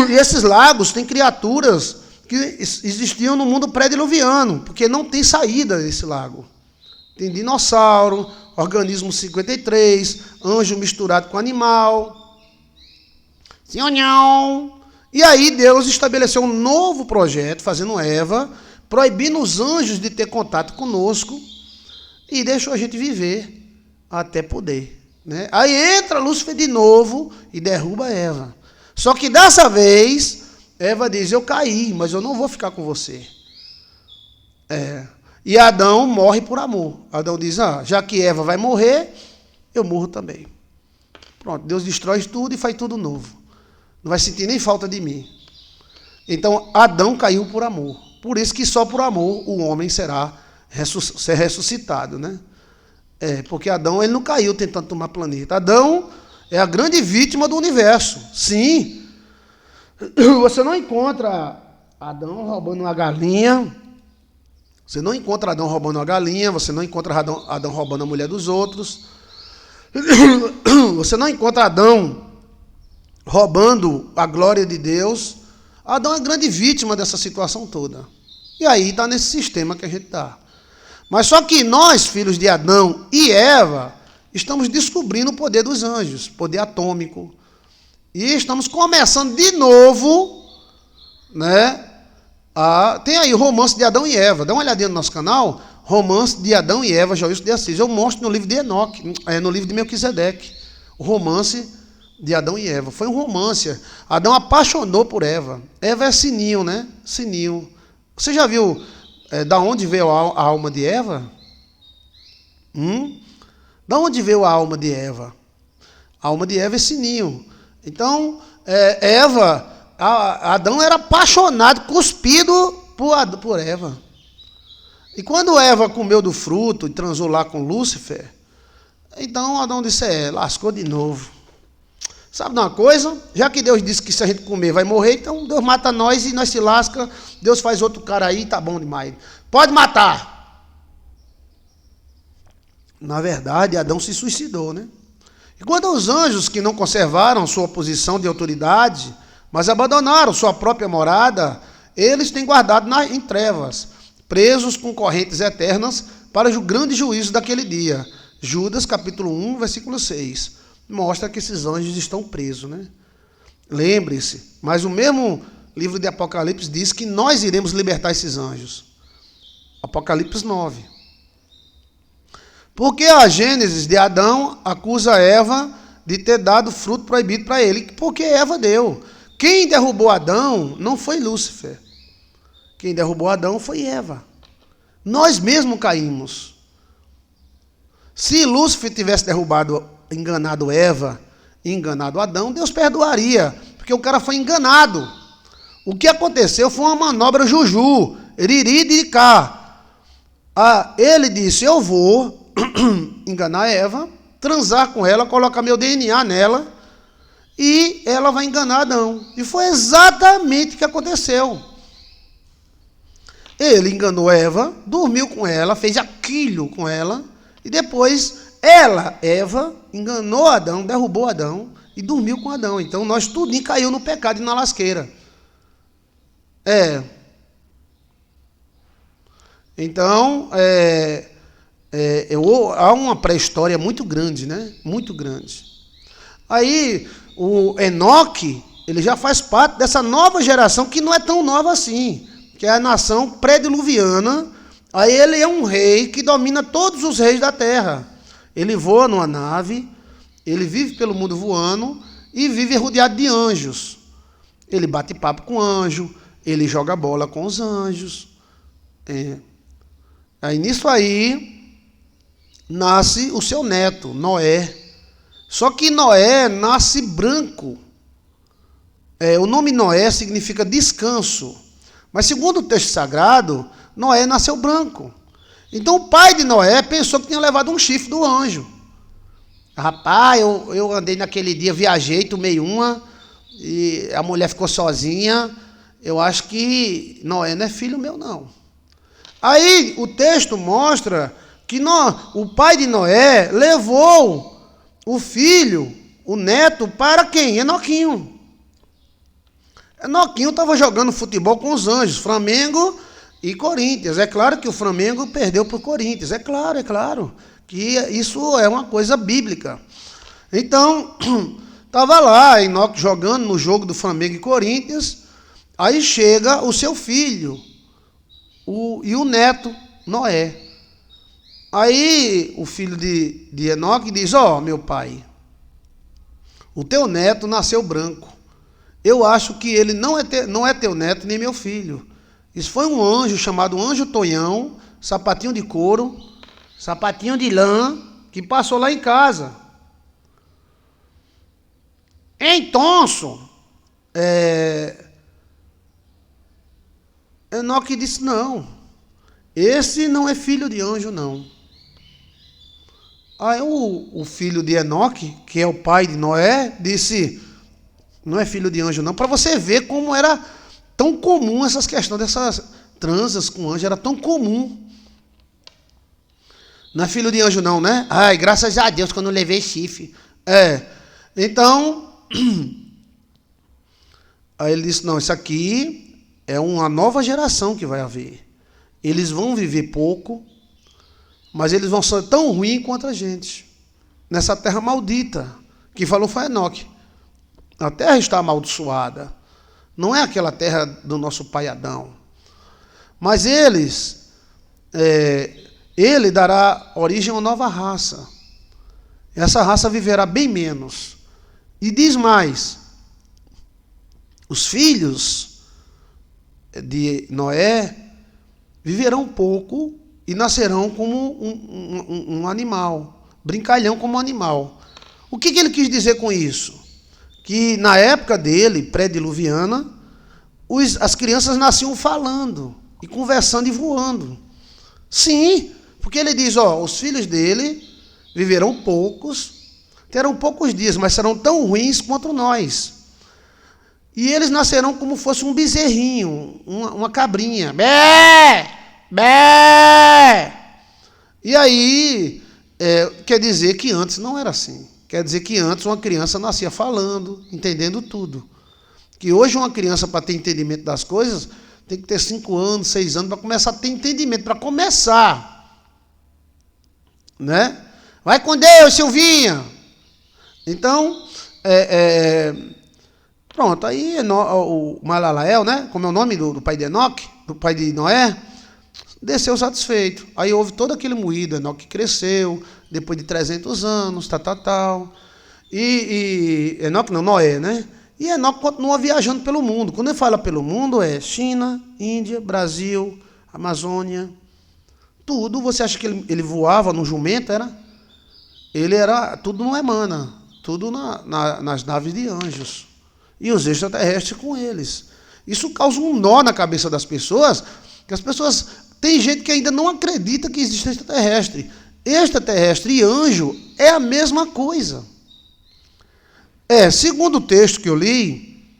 E esses lagos têm criaturas que existiam no mundo pré-diluviano, porque não tem saída desse lago. Tem dinossauro, organismo 53, anjo misturado com animal. E aí Deus estabeleceu um novo projeto, fazendo Eva, proibindo os anjos de ter contato conosco e deixou a gente viver até poder. Né? Aí entra Lúcifer de novo e derruba Eva. Só que dessa vez, Eva diz, eu caí, mas eu não vou ficar com você. E Adão morre por amor. Adão diz, já que Eva vai morrer, eu morro também. Pronto, Deus destrói tudo e faz tudo novo. Não vai sentir nem falta de mim. Então, Adão caiu por amor. Por isso que só por amor o homem será ressuscitado, né? Porque Adão ele não caiu tentando tomar planeta. Adão é a grande vítima do universo. Sim. Você não encontra Adão roubando uma galinha. Você não encontra Adão roubando uma galinha. Você não encontra Adão roubando a mulher dos outros. Você não encontra Adão roubando a glória de Deus. Adão é a grande vítima dessa situação toda. E aí está nesse sistema que a gente está. Mas só que nós, filhos de Adão e Eva, estamos descobrindo o poder dos anjos, poder atômico. E estamos começando de novo, né? Tem aí o romance de Adão e Eva. Dá uma olhadinha no nosso canal, romance de Adão e Eva, Joilson de Assis. Eu mostro no livro de Enoque, no livro de Melquisedeque. O romance de Adão e Eva. Foi um romance. Adão apaixonou por Eva. Eva é sininho, né? Sininho. Você já viu da onde veio a alma de Eva? Da onde veio a alma de Eva? A alma de Eva é sininho. Então, Adão era apaixonado, cuspido por Eva. E quando Eva comeu do fruto e transou lá com Lúcifer, então Adão disse, lascou de novo. Sabe de uma coisa? Já que Deus disse que se a gente comer vai morrer, então Deus mata nós e nós se lasca. Deus faz outro cara aí, tá bom demais. Pode matar. Na verdade, Adão se suicidou, né? E quando os anjos que não conservaram sua posição de autoridade, mas abandonaram sua própria morada, eles têm guardado em trevas, presos com correntes eternas para o grande juízo daquele dia. Judas, capítulo 1, versículo 6. Mostra que esses anjos estão presos, né? Lembre-se, mas o mesmo livro de Apocalipse diz que nós iremos libertar esses anjos. Apocalipse 9. Porque a Gênesis de Adão acusa Eva de ter dado fruto proibido para ele, porque Eva deu. Quem derrubou Adão não foi Lúcifer. Quem derrubou Adão foi Eva. Nós mesmos caímos. Se Lúcifer tivesse enganado Eva e enganado Adão, Deus perdoaria, porque o cara foi enganado. O que aconteceu foi uma manobra juju, iriri de cá. Ele disse, eu vou enganar Eva, transar com ela, colocar meu DNA nela, e ela vai enganar Adão. E foi exatamente o que aconteceu. Ele enganou Eva, dormiu com ela, fez aquilo com ela, e depois Eva, enganou Adão, derrubou Adão e dormiu com Adão. Então, nós tudinho caiu no pecado e na lasqueira. Então, há uma pré-história muito grande, né? Muito grande. Aí, o Enoque, ele já faz parte dessa nova geração, que não é tão nova assim, que é a nação pré-diluviana. Aí ele é um rei que domina todos os reis da terra. Ele voa numa nave, ele vive pelo mundo voando e vive rodeado de anjos. Ele bate papo com anjo, ele joga bola com os anjos. Aí nisso aí nasce o seu neto, Noé. Só que Noé nasce branco. O nome Noé significa descanso. Mas segundo o texto sagrado, Noé nasceu branco. Então o pai de Noé pensou que tinha levado um chifre do anjo. Rapaz, eu andei naquele dia, viajei, tomei uma, e a mulher ficou sozinha. Eu acho que Noé não é filho meu, não. Aí o texto mostra que o pai de Noé levou o filho, o neto, para quem? Enoquinho. Enoquinho estava jogando futebol com os anjos, Flamengo e Corinthians. É claro que o Flamengo perdeu para o Corinthians. É claro que isso é uma coisa bíblica. Então, estava lá Enoque jogando no jogo do Flamengo e Corinthians. Aí chega o seu filho e o neto, Noé. Aí o filho de Enoque diz: ó, meu pai, o teu neto nasceu branco. Eu acho que ele não é teu neto nem meu filho. Isso foi um anjo chamado Anjo Tonhão, sapatinho de couro, sapatinho de lã, que passou lá em casa. Então, Enoque disse: não, esse não é filho de anjo, não. Aí o filho de Enoque, que é o pai de Noé, disse: não é filho de anjo, não. Para você ver como era tão comum essas questões dessas transas com anjo, era tão comum. Não é filho de anjo, não, né? Ai, graças a Deus que eu não levei chifre. Então, aí ele disse: não, isso aqui é uma nova geração que vai haver. Eles vão viver pouco, mas eles vão ser tão ruins quanto a gente. Nessa terra maldita, que falou foi Enoque. A terra está amaldiçoada. Não é aquela terra do nosso pai Adão. Mas ele dará origem a uma nova raça. Essa raça viverá bem menos. E diz mais: os filhos de Noé viverão pouco e nascerão como um animal, brincalhão como um animal. O que ele quis dizer com isso? Que na época dele, pré-diluviana, as crianças nasciam falando, e conversando e voando. Sim, porque ele diz: ó, os filhos dele viverão poucos, terão poucos dias, mas serão tão ruins quanto nós. E eles nascerão como fosse um bezerrinho, uma cabrinha. Bé! Bé! E aí, quer dizer que antes não era assim. Quer dizer que antes uma criança nascia falando, entendendo tudo. Que hoje uma criança, para ter entendimento das coisas, tem que ter 5 anos, 6 anos, para começar a ter entendimento, para começar. Né? Vai com Deus, Silvinha! Então, pronto, aí o Malalael, né? Como é o nome do pai de Enoque, do pai de Noé, desceu satisfeito. Aí houve todo aquele moído, Enoque cresceu, depois de 300 anos, tal. E Enoque não, Noé, né? E Enoque continua viajando pelo mundo. Quando ele fala pelo mundo, é China, Índia, Brasil, Amazônia, tudo. Você acha que ele voava no jumento? Ele era tudo no Emana, tudo nas naves de anjos. E os extraterrestres com eles. Isso causa um nó na cabeça das pessoas, que as pessoas... Tem gente que ainda não acredita que existe extraterrestre. Extraterrestre e anjo é a mesma coisa. Segundo o texto que eu li,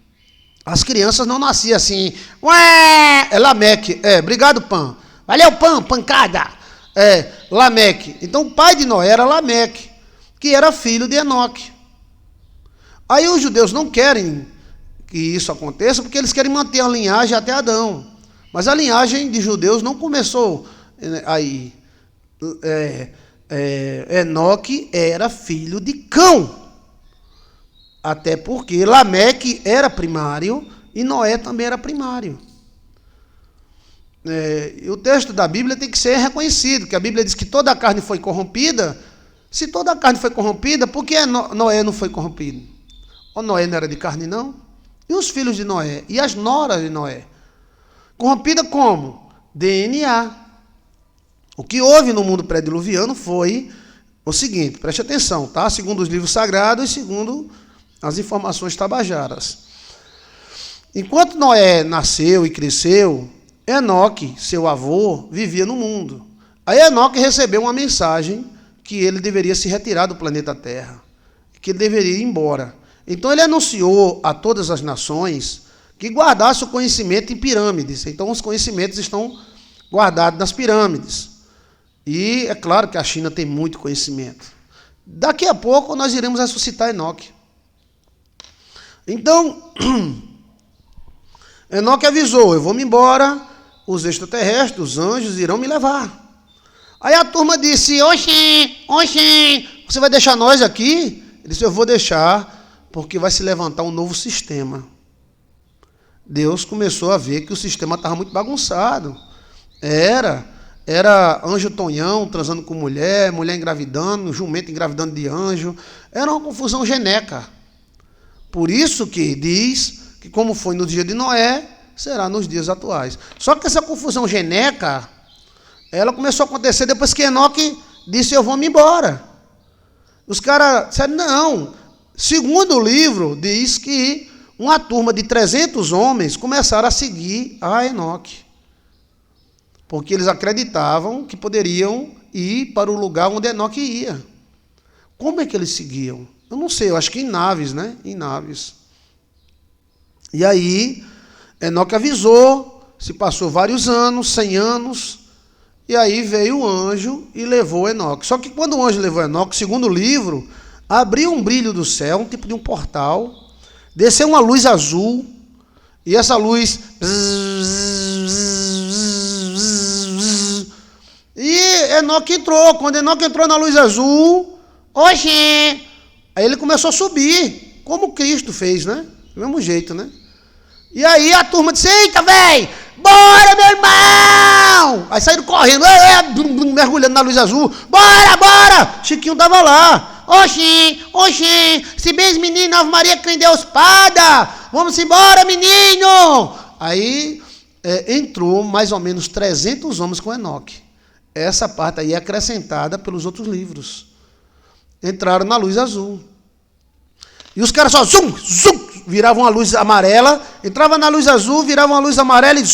as crianças não nasciam assim. Ué! É Lameque. Obrigado, Pan. Valeu, Pan, pancada. Lameque. Então o pai de Noé era Lameque, que era filho de Enoque. Aí os judeus não querem que isso aconteça, porque eles querem manter a linhagem até Adão. Mas a linhagem de judeus não começou aí. Enoque era filho de Cão. Até porque Lameque era primário e Noé também era primário. E o texto da Bíblia tem que ser reconhecido, que a Bíblia diz que toda a carne foi corrompida. Se toda a carne foi corrompida, por que Noé não foi corrompido? O Noé não era de carne, não? E os filhos de Noé? E as noras de Noé? Corrompida como? DNA. O que houve no mundo pré-diluviano foi o seguinte, preste atenção, tá? Segundo os livros sagrados e segundo as informações tabajaras. Enquanto Noé nasceu e cresceu, Enoque, seu avô, vivia no mundo. Aí Enoque recebeu uma mensagem que ele deveria se retirar do planeta Terra, que ele deveria ir embora. Então ele anunciou a todas as nações que guardasse o conhecimento em pirâmides. Então os conhecimentos estão guardados nas pirâmides. E é claro que a China tem muito conhecimento. Daqui a pouco nós iremos ressuscitar Enoque. Então, Enoque avisou, eu vou me embora, os extraterrestres, os anjos irão me levar. Aí a turma disse, oxê, você vai deixar nós aqui? Ele disse, eu vou deixar, porque vai se levantar um novo sistema. Deus começou a ver que o sistema estava muito bagunçado. Era anjo tonhão transando com mulher, mulher engravidando, jumento engravidando de anjo. Era uma confusão genética. Por isso que diz que como foi no dia de Noé, será nos dias atuais. Só que essa confusão genética, ela começou a acontecer depois que Enoque disse, eu vou me embora. Os caras disseram, não. Segundo o livro, diz que uma turma de 300 homens começaram a seguir a Enoque. Porque eles acreditavam que poderiam ir para o lugar onde Enoque ia. Como é que eles seguiam? Eu não sei, eu acho que em naves, né? Em naves. E aí, Enoque avisou, se passou vários anos, 100 anos, e aí veio o anjo e levou Enoque. Só que quando o anjo levou Enoque, segundo o livro, abriu um brilho do céu, um tipo de um portal, desceu uma luz azul, e essa luz... E Enoque entrou. Quando Enoque entrou na luz azul, oxê! Aí ele começou a subir, como Cristo fez, né? Do mesmo jeito, né? E aí a turma disse, eita, velho, bora, meu irmão! Aí saíram correndo, mergulhando na luz azul, bora! Chiquinho tava lá. Oxê, se bem os meninos, Ave Maria, que Deus espada, vamos embora, menino! Aí entrou mais ou menos 300 homens com Enoque. Essa parte aí é acrescentada pelos outros livros. Entraram na luz azul. E os caras só viravam a luz amarela, entrava na luz azul, viravam a luz amarela e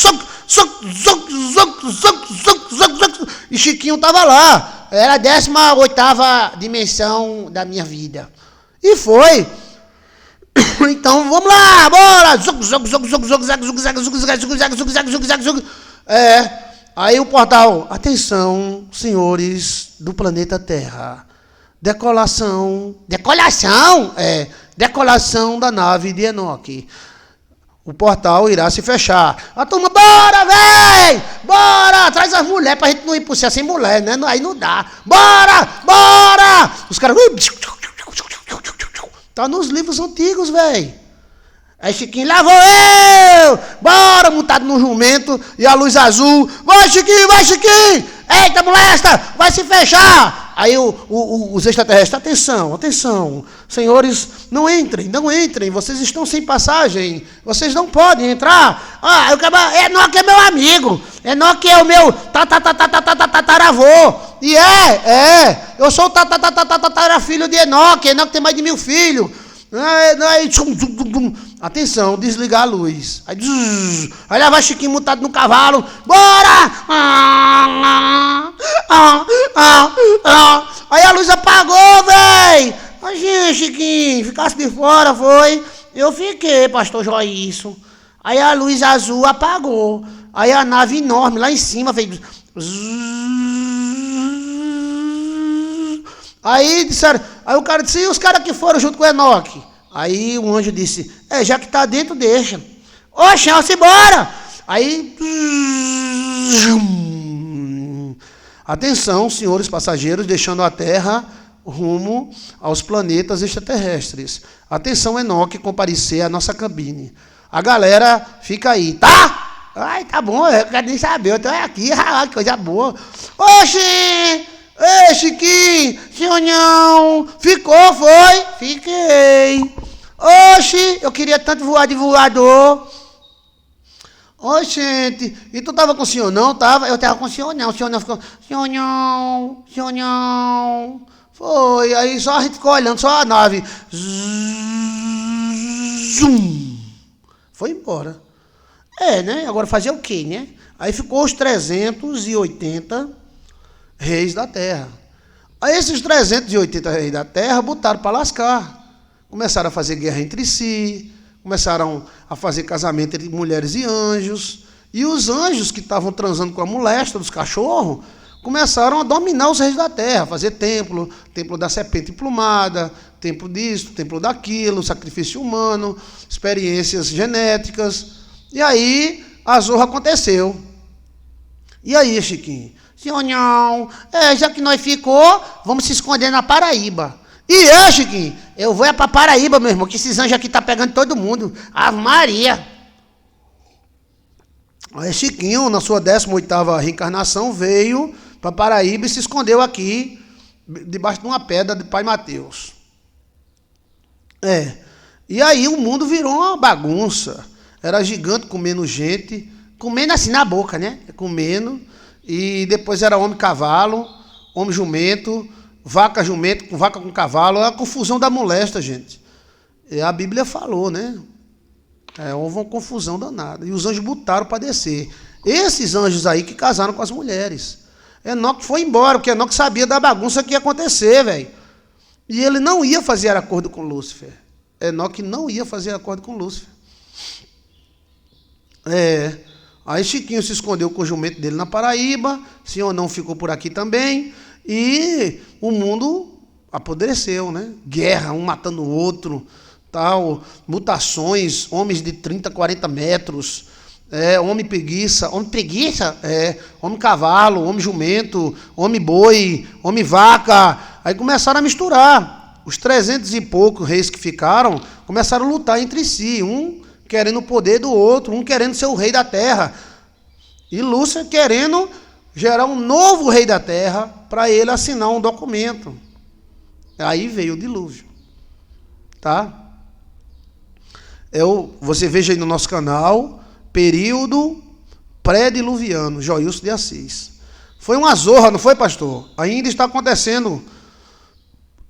e Chiquinho estava lá. Era a 18ª dimensão da minha vida. E foi. Então vamos lá, bora! Aí o portal, atenção, senhores do planeta Terra. Decolação da nave de Enoque. O portal irá se fechar. A turma, bora, véi! Bora! Traz as mulheres pra gente não ir pro céu sem mulher, né? Aí não dá. Bora! Os caras... Tá nos livros antigos, véi. Aí Chiquinho, lá vou eu! Bora, montado no jumento e a luz azul. Vai, Chiquinho! Eita, molesta! Vai se fechar! Aí os extraterrestres, atenção, senhores, não entrem, vocês estão sem passagem, vocês não podem entrar. Enoque é meu amigo, Enoque é o meu tataravô, e eu sou o tatarafilho de Enoque tem mais de 1000 filhos. Atenção, desligar a luz. Aí lá vai Chiquinho montado no cavalo. Bora! Aí a luz apagou, véi. Gente, Chiquinho, ficasse de fora, foi? Eu fiquei, pastor Joísso. Aí a luz azul apagou. Aí a nave enorme lá em cima fez... Aí disseram, aí o cara disse, e os caras que foram junto com o Enoque? Aí o anjo disse, já que tá dentro, deixa. Oxe, vamos embora! Aí... Atenção, senhores passageiros, deixando a Terra rumo aos planetas extraterrestres. Atenção, Enoque, comparecer à nossa cabine. A galera fica aí, tá? Ai, tá bom, eu quero nem saber, eu tô aqui, que coisa boa. Oxi! Ei, Chiquinho, Sonhão, ficou, foi? Fiquei. Oxi, eu queria tanto voar de voador. Ô, gente, e tu tava com o senhor não? Tava? Eu tava com o senhor não ficou, Sonhão. Foi, aí só a gente ficou olhando, só a nave. Zum. Foi embora. Né? Agora fazer o quê, né? Aí ficou os 380 reis da terra. Aí esses 380 reis da terra botaram para lascar. Começaram a fazer guerra entre si, começaram a fazer casamento entre mulheres e anjos. E os anjos que estavam transando com a molesta dos cachorros começaram a dominar os reis da terra, fazer templo da serpente emplumada, templo disso, templo daquilo, sacrifício humano, experiências genéticas. E aí a zorra aconteceu. E aí, Chiquinho? Senhor, não, já que nós ficou, vamos se esconder na Paraíba. E Chiquinho, eu vou para Paraíba, meu irmão, que esses anjos aqui tá pegando todo mundo. Ave Maria. Aí Chiquinho, na sua 18ª reencarnação, veio para Paraíba e se escondeu aqui, debaixo de uma pedra de Pai Mateus. E aí o mundo virou uma bagunça. Era gigante comendo gente, comendo assim na boca, né? Comendo. E depois era homem-cavalo, homem-jumento, vaca-jumento, vaca com cavalo. Era a confusão da molesta, gente. E a Bíblia falou, né? Houve uma confusão danada. E os anjos botaram para descer. Esses anjos aí que casaram com as mulheres. Enoque foi embora, porque Enoque sabia da bagunça que ia acontecer, velho. E ele não ia fazer acordo com Lúcifer. Enoque não ia fazer acordo com Lúcifer. Aí Chiquinho se escondeu com o jumento dele na Paraíba, Senhor não ficou por aqui também, e o mundo apodreceu, né? Guerra, um matando o outro, tal, mutações, homens de 30, 40 metros, homem preguiça, homem cavalo, homem jumento, homem boi, homem vaca, aí começaram a misturar. Os 300 e poucos reis que ficaram começaram a lutar entre si, um querendo o poder do outro, um querendo ser o rei da terra. E Lúcifer querendo gerar um novo rei da terra para ele assinar um documento. Aí veio o dilúvio. Tá? Você veja aí no nosso canal, período pré-diluviano, Joilson de Assis. Foi uma zorra, não foi, pastor? Ainda está acontecendo.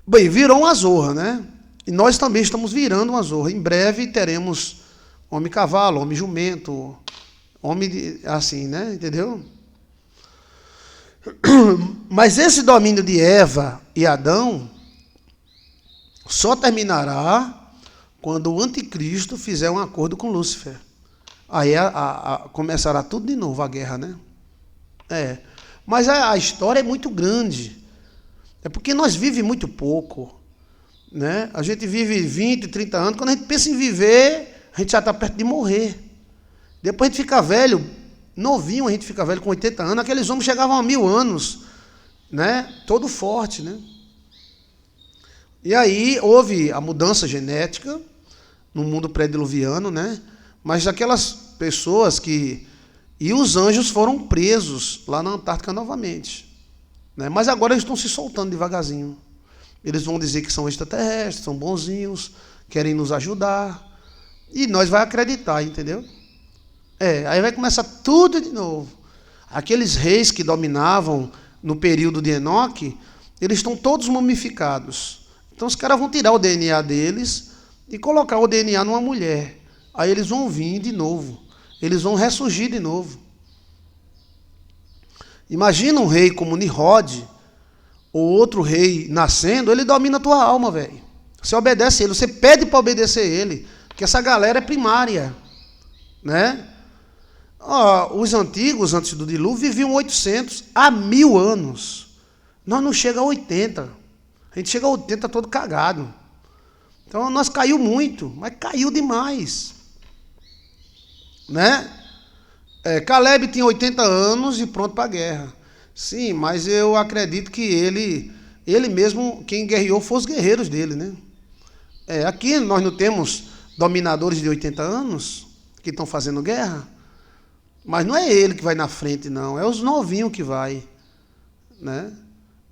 Bem, virou uma zorra, né? E nós também estamos virando uma zorra. Em breve teremos homem-cavalo, homem-jumento, assim, né? Entendeu? Mas esse domínio de Eva e Adão só terminará quando o anticristo fizer um acordo com Lúcifer. Aí começará tudo de novo, a guerra, né? Mas a história é muito grande. É porque nós vivemos muito pouco, né? A gente vive 20, 30 anos. Quando a gente pensa em viver, a gente já está perto de morrer. Depois a gente fica velho, novinho, a gente fica velho com 80 anos. Aqueles homens chegavam a 1000 anos, né? Todo forte, né? E aí houve a mudança genética no mundo pré-diluviano, né? Mas aquelas pessoas que... E os anjos foram presos lá na Antártica novamente. Né? Mas agora eles estão se soltando devagarzinho. Eles vão dizer que são extraterrestres, são bonzinhos, querem nos ajudar. E nós vamos acreditar, entendeu? Aí vai começar tudo de novo. Aqueles reis que dominavam no período de Enoque, eles estão todos mumificados. Então os caras vão tirar o DNA deles e colocar o DNA numa mulher. Aí eles vão vir de novo. Eles vão ressurgir de novo. Imagina um rei como Nimrod, ou outro rei nascendo, ele domina a tua alma, velho. Você obedece ele, você pede para obedecer ele, porque essa galera é primária, né? Os antigos, antes do dilúvio, viviam 800 a 1000 anos. Nós não chega a 80. A gente chega a 80 todo cagado. Então nós caiu muito, mas caiu demais, né? Caleb tinha 80 anos e pronto para a guerra. Sim, mas eu acredito que ele mesmo, quem guerreou, foram os guerreiros dele, né? Aqui nós não temos dominadores de 80 anos que estão fazendo guerra, mas não é ele que vai na frente, não. É os novinhos que vai, né?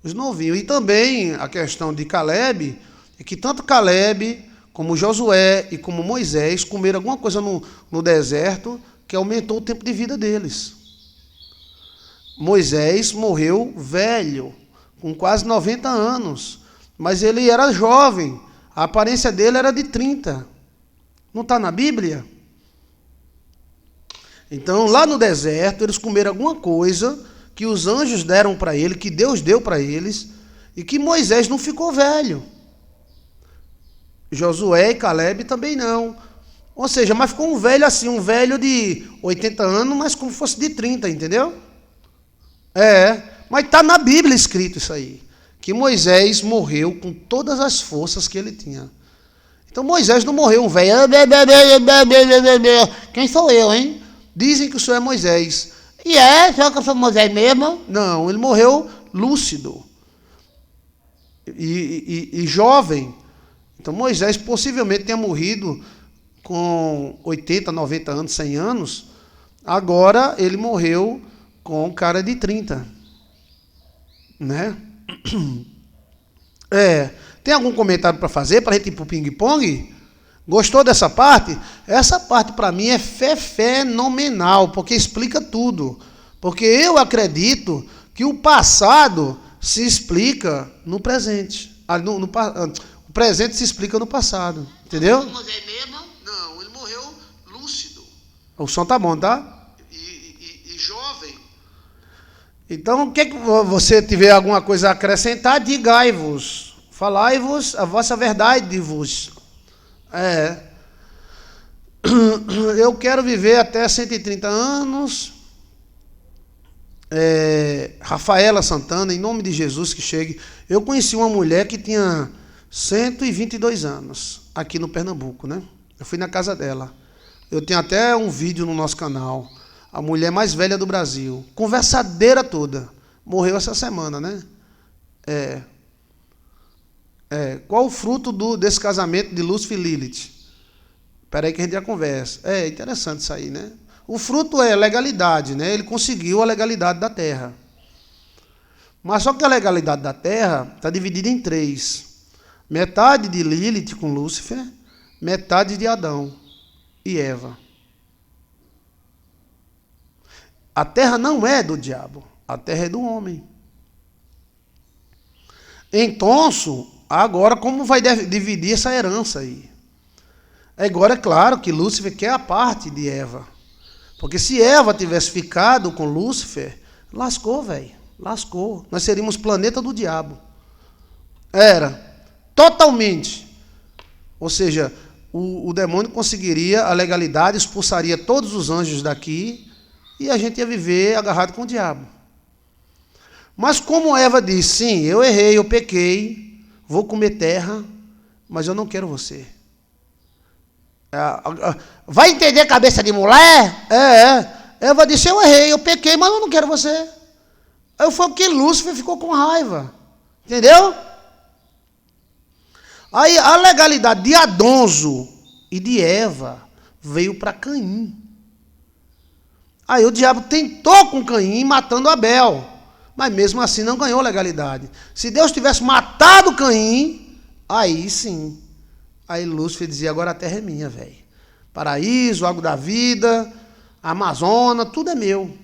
Os novinhos. E também a questão de Caleb é que tanto Caleb como Josué e como Moisés comeram alguma coisa no deserto que aumentou o tempo de vida deles. Moisés morreu velho, com quase 90 anos, mas ele era jovem, a aparência dele era de 30. Não está na Bíblia? Então, lá no deserto, eles comeram alguma coisa que os anjos deram para ele, que Deus deu para eles, e que Moisés não ficou velho. Josué e Caleb também não. Ou seja, mas ficou um velho assim, um velho de 80 anos, mas como fosse de 30, entendeu? Mas está na Bíblia escrito isso aí, que Moisés morreu com todas as forças que ele tinha. Então Moisés não morreu um velho. Quem sou eu, hein? Dizem que o senhor é Moisés. E será que eu sou Moisés mesmo? Não, ele morreu lúcido. E jovem. Então Moisés possivelmente tenha morrido com 80, 90 anos, 100 anos. Agora ele morreu com um cara de 30. Né? Tem algum comentário para fazer para a gente ir para o ping-pong? Gostou dessa parte? Essa parte para mim é fenomenal, porque explica tudo. Porque eu acredito que o passado se explica no presente. O presente se explica no passado. Entendeu? Não, ele morreu lúcido. O som tá bom, tá? E jovem. Então, o que você tiver alguma coisa a acrescentar, digai-vos. Falai-vos a vossa verdade-vos. Eu quero viver até 130 anos. Rafaela Santana, em nome de Jesus, que chegue. Eu conheci uma mulher que tinha 122 anos, aqui no Pernambuco, né? Eu fui na casa dela. Eu tenho até um vídeo no nosso canal. A mulher mais velha do Brasil. Conversadeira toda. Morreu essa semana, né? Qual o fruto desse casamento de Lúcifer e Lilith? Espera aí que a gente já conversa. É interessante isso aí, né? O fruto é legalidade, né? Ele conseguiu a legalidade da terra. Mas só que a legalidade da terra está dividida em 3. Metade de Lilith com Lúcifer, metade de Adão e Eva. A terra não é do diabo, a terra é do homem. Então, agora como vai dividir essa herança aí? Agora é claro que Lúcifer quer a parte de Eva. Porque se Eva tivesse ficado com Lúcifer, lascou, velho. Lascou. Nós seríamos planeta do diabo. Era. Totalmente. Ou seja, o demônio conseguiria a legalidade, expulsaria todos os anjos daqui e a gente ia viver agarrado com o diabo. Mas como Eva disse, sim, eu errei, eu pequei, vou comer terra, mas eu não quero você. Vai entender a cabeça de mulher? Eva disse, eu errei, eu pequei, mas eu não quero você. Aí foi porque Lúcifer ficou com raiva. Entendeu? Aí a legalidade de Adonzo e de Eva veio para Caim. Aí o diabo tentou com Caim, matando Abel. Mas mesmo assim não ganhou legalidade. Se Deus tivesse matado Caim, aí sim. Aí Lúcifer dizia, agora a terra é minha, velho. Paraíso, água da vida, Amazônia, tudo é meu.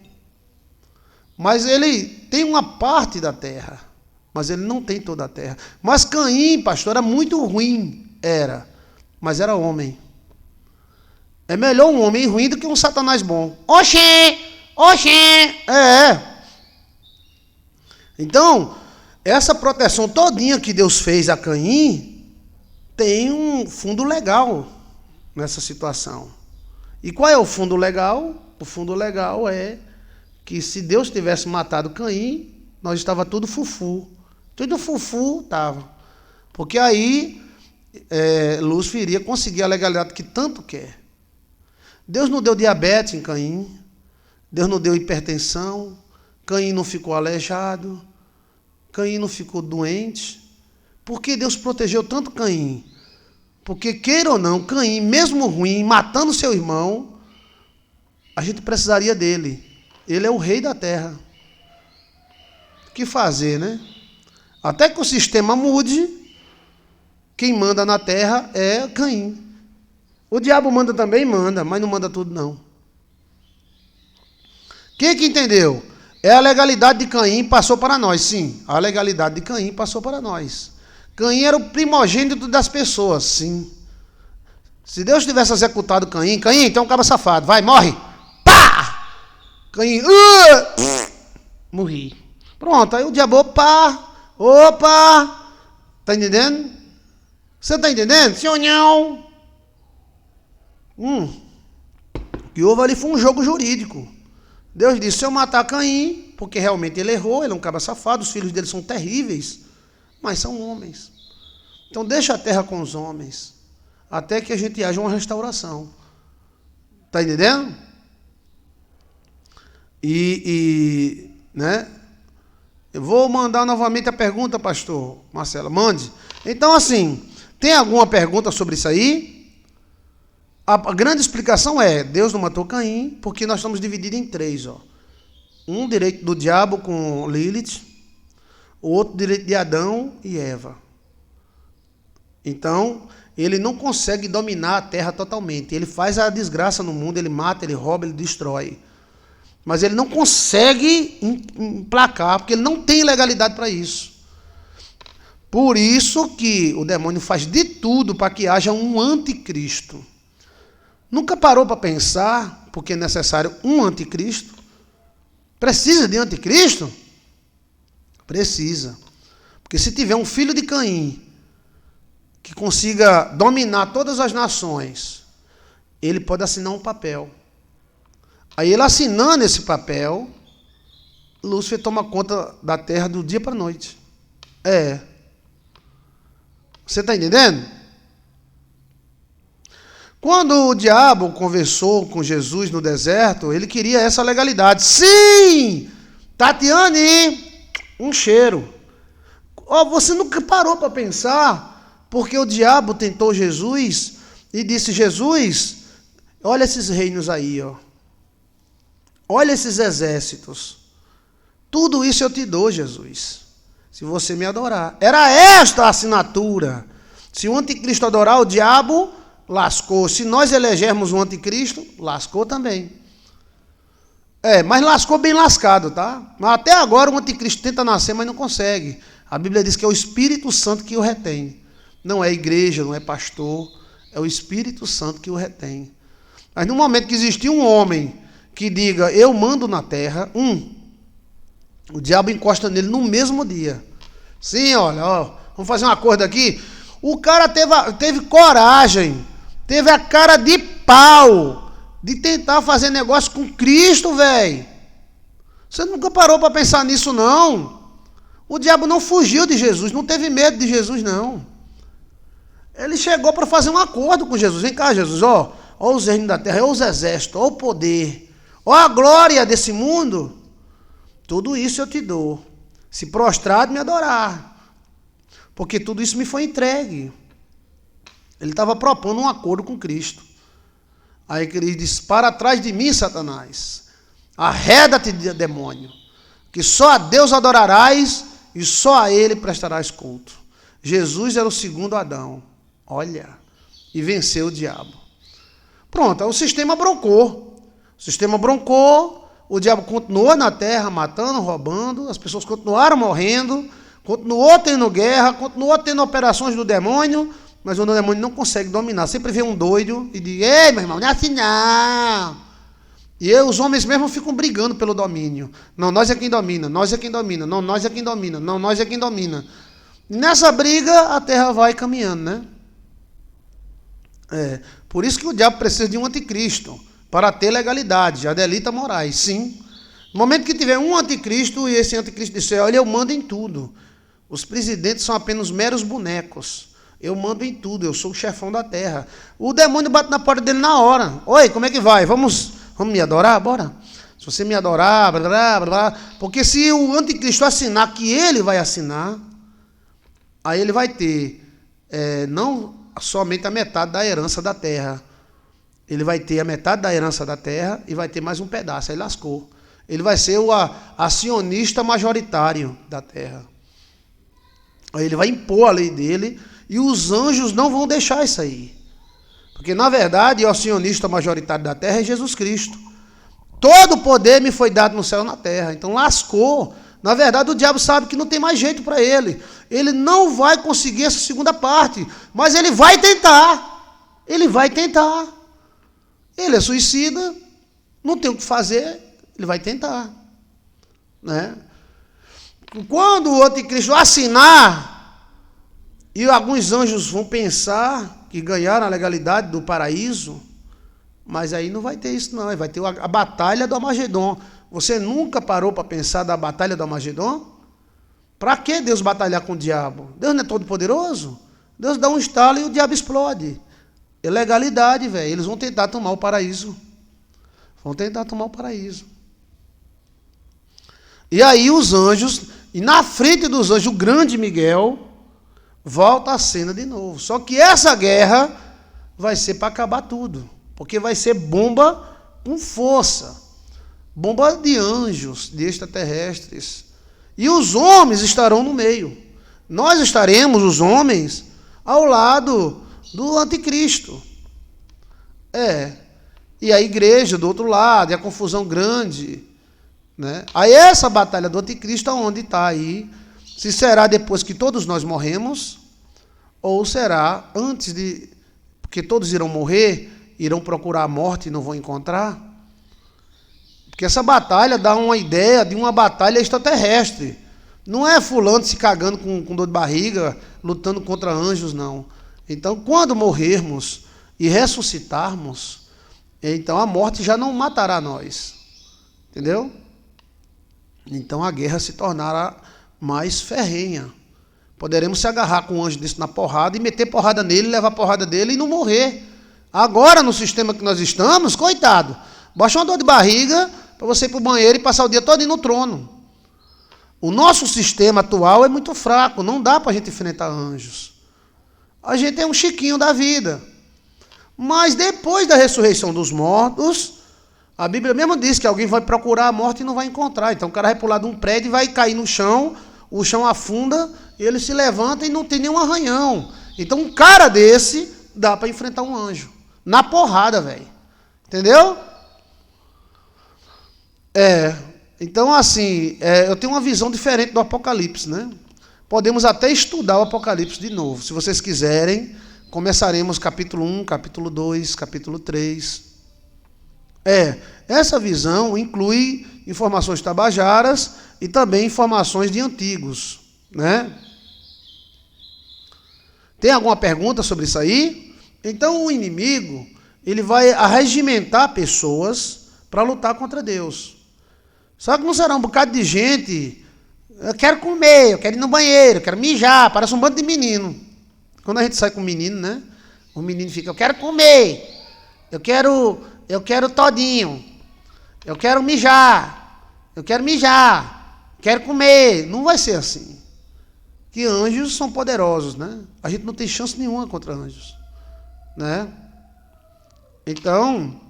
Mas ele tem uma parte da terra. Mas ele não tem toda a terra. Mas Caim, pastor, era muito ruim. Mas era homem. É melhor um homem ruim do que um satanás bom. Oxê! Então, essa proteção todinha que Deus fez a Caim tem um fundo legal nessa situação. E qual é o fundo legal? O fundo legal é que se Deus tivesse matado Caim, nós estava tudo fufu. Tudo fufu estava. Porque aí Lúcifer iria conseguir a legalidade que tanto quer. Deus não deu diabetes em Caim. Deus não deu hipertensão. Caim não ficou aleijado. Caim não ficou doente. Por que Deus protegeu tanto Caim? Porque, queira ou não, Caim, mesmo ruim, matando seu irmão, a gente precisaria dele. Ele é o rei da terra. O que fazer, né? Até que o sistema mude, quem manda na terra é Caim. O diabo manda também? Manda, mas não manda tudo, não. Quem que entendeu? A legalidade de Caim passou para nós, sim. A legalidade de Caim passou para nós. Caim era o primogênito das pessoas, sim. Se Deus tivesse executado Caim, tem um cabra safado, vai, morre. Pá! Caim, morri. Pronto, aí o diabo, opa, tá entendendo? Você tá entendendo? Sim ou não? O que houve ali foi um jogo jurídico. Deus disse, se eu matar Caim, porque realmente ele errou, ele é um cabra safado, os filhos dele são terríveis, mas são homens. Então deixa a terra com os homens, até que a gente haja uma restauração. Tá entendendo? Né? Eu vou mandar novamente a pergunta, pastor Marcelo, mande. Então, assim, tem alguma pergunta sobre isso aí? A grande explicação é, Deus não matou Caim, porque nós estamos divididos em três, ó. Um direito do diabo com Lilith, o outro direito de Adão e Eva. Então, ele não consegue dominar a terra totalmente. Ele faz a desgraça no mundo, ele mata, ele rouba, ele destrói. Mas ele não consegue emplacar, porque ele não tem legalidade para isso. Por isso que o demônio faz de tudo para que haja um anticristo. Nunca parou para pensar, porque é necessário um anticristo? Precisa de anticristo? Precisa. Porque se tiver um filho de Caim, que consiga dominar todas as nações, ele pode assinar um papel. Aí ele assinando esse papel, Lúcifer toma conta da terra do dia para a noite. Você está entendendo? Quando o diabo conversou com Jesus no deserto, ele queria essa legalidade. Sim! Tatiane, um cheiro. Você nunca parou para pensar, porque o diabo tentou Jesus e disse, Jesus, olha esses reinos aí, ó. Olha esses exércitos. Tudo isso eu te dou, Jesus, se você me adorar. Era esta a assinatura. Se o anticristo adorar o diabo, lascou. Se nós elegermos o anticristo, lascou também. Mas lascou bem lascado, tá? Mas até agora o anticristo tenta nascer, mas não consegue. A Bíblia diz que é o Espírito Santo que o retém. Não é igreja, não é pastor, é o Espírito Santo que o retém. Mas no momento que existir um homem que diga, eu mando na terra, o diabo encosta nele no mesmo dia. Sim, olha, vamos fazer um acordo aqui. O cara teve coragem, teve a cara de pau de tentar fazer negócio com Cristo, velho. Você nunca parou para pensar nisso, não? O diabo não fugiu de Jesus, não teve medo de Jesus, não. Ele chegou para fazer um acordo com Jesus. Vem cá, Jesus, ó os reinos da terra, ó os exércitos, ó o poder, ó a glória desse mundo. Tudo isso eu te dou, se prostrado me adorar, porque tudo isso me foi entregue. Ele estava propondo um acordo com Cristo. Aí ele disse, para trás de mim, Satanás, arreda-te, demônio, que só a Deus adorarás e só a ele prestarás culto. Jesus era o segundo Adão, olha, e venceu o diabo. Pronto, aí o sistema broncou. O diabo continuou na terra, matando, roubando, as pessoas continuaram morrendo, continuou tendo guerra, continuou tendo operações do demônio, mas o demônio não consegue dominar. Sempre vem um doido e diz, ei, meu irmão, não é assim não. E os homens mesmo ficam brigando pelo domínio. Não, nós é quem domina, nós é quem domina, não, nós é quem domina, não, nós é quem domina. E nessa briga, a terra vai caminhando, né? Por isso que o diabo precisa de um anticristo, para ter legalidade, Adelita Moraes, sim. No momento que tiver um anticristo, e esse anticristo disser, olha, eu mando em tudo. Os presidentes são apenas meros bonecos. Eu mando em tudo, eu sou o chefão da terra. O demônio bate na porta dele na hora. Oi, como é que vai? Vamos me adorar? Bora. Se você me adorar, blá, blá, blá, porque se o anticristo assinar que ele vai assinar, aí ele vai ter não somente a metade da herança da terra. Ele vai ter a metade da herança da terra e vai ter mais um pedaço. Aí lascou. Ele vai ser o acionista majoritário da terra. Aí ele vai impor a lei dele e os anjos não vão deixar isso aí. Porque, na verdade, o acionista majoritário da terra é Jesus Cristo. Todo o poder me foi dado no céu e na terra. Então lascou. Na verdade, o diabo sabe que não tem mais jeito para ele. Ele não vai conseguir essa segunda parte. Mas ele vai tentar. Ele vai tentar. Ele é suicida, não tem o que fazer, Ele vai tentar. Né? Quando o anticristo assinar, e alguns anjos vão pensar que ganharam a legalidade do paraíso, mas aí não vai ter isso não, vai ter a batalha do Armagedon. Você nunca parou para pensar da batalha do Armagedon? Para que Deus batalhar com o diabo? Deus não é todo poderoso? Deus dá um estalo e o diabo explode. É legalidade, velho. Eles vão tentar tomar o paraíso. Vão tentar tomar o paraíso. E aí os anjos, e na frente dos anjos, o grande Miguel volta à cena de novo. Só que essa guerra vai ser para acabar tudo. Porque vai ser bomba com força. Bomba de anjos, de extraterrestres. E os homens estarão no meio. Nós estaremos, os homens, ao lado do anticristo. E a igreja do outro lado, e a confusão grande. Né? Aí essa batalha do anticristo, onde está aí? Se será depois que todos nós morremos, ou será antes de... Porque todos irão morrer, irão procurar a morte e não vão encontrar. Porque essa batalha dá uma ideia de uma batalha extraterrestre. Não é fulano se cagando com dor de barriga, lutando contra anjos, não. Então, quando morrermos e ressuscitarmos, então a morte já não matará nós. Entendeu? Então a guerra se tornará mais ferrenha. Poderemos se agarrar com um anjo desse na porrada e meter porrada nele, levar porrada dele e não morrer. Agora, no sistema que nós estamos, coitado, baixa uma dor de barriga para você ir para o banheiro e passar o dia todo no trono. O nosso sistema atual é muito fraco, não dá para a gente enfrentar anjos. A gente é um chiquinho da vida. Mas depois da ressurreição dos mortos, a Bíblia mesmo diz que alguém vai procurar a morte e não vai encontrar. Então o cara vai pular de um prédio e vai cair no chão, o chão afunda, e ele se levanta e não tem nenhum arranhão. Então um cara desse dá para enfrentar um anjo. Na porrada, velho. Entendeu? Então, assim, eu tenho uma visão diferente do Apocalipse, né? Podemos até estudar o Apocalipse de novo. Se vocês quiserem, começaremos capítulo 1, capítulo 2, capítulo 3. Essa visão inclui informações tabajaras e também informações de antigos, né? Tem alguma pergunta sobre isso aí? Então, o inimigo, ele vai arregimentar pessoas para lutar contra Deus. Só que não será um bocado de gente, eu quero comer, eu quero ir no banheiro, eu quero mijar, parece um bando de menino. Quando a gente sai com um menino, né? O menino fica, eu quero comer, eu quero todinho, eu quero mijar, quero comer. Não vai ser assim. Que anjos são poderosos, né? A gente não tem chance nenhuma contra anjos, né? Então...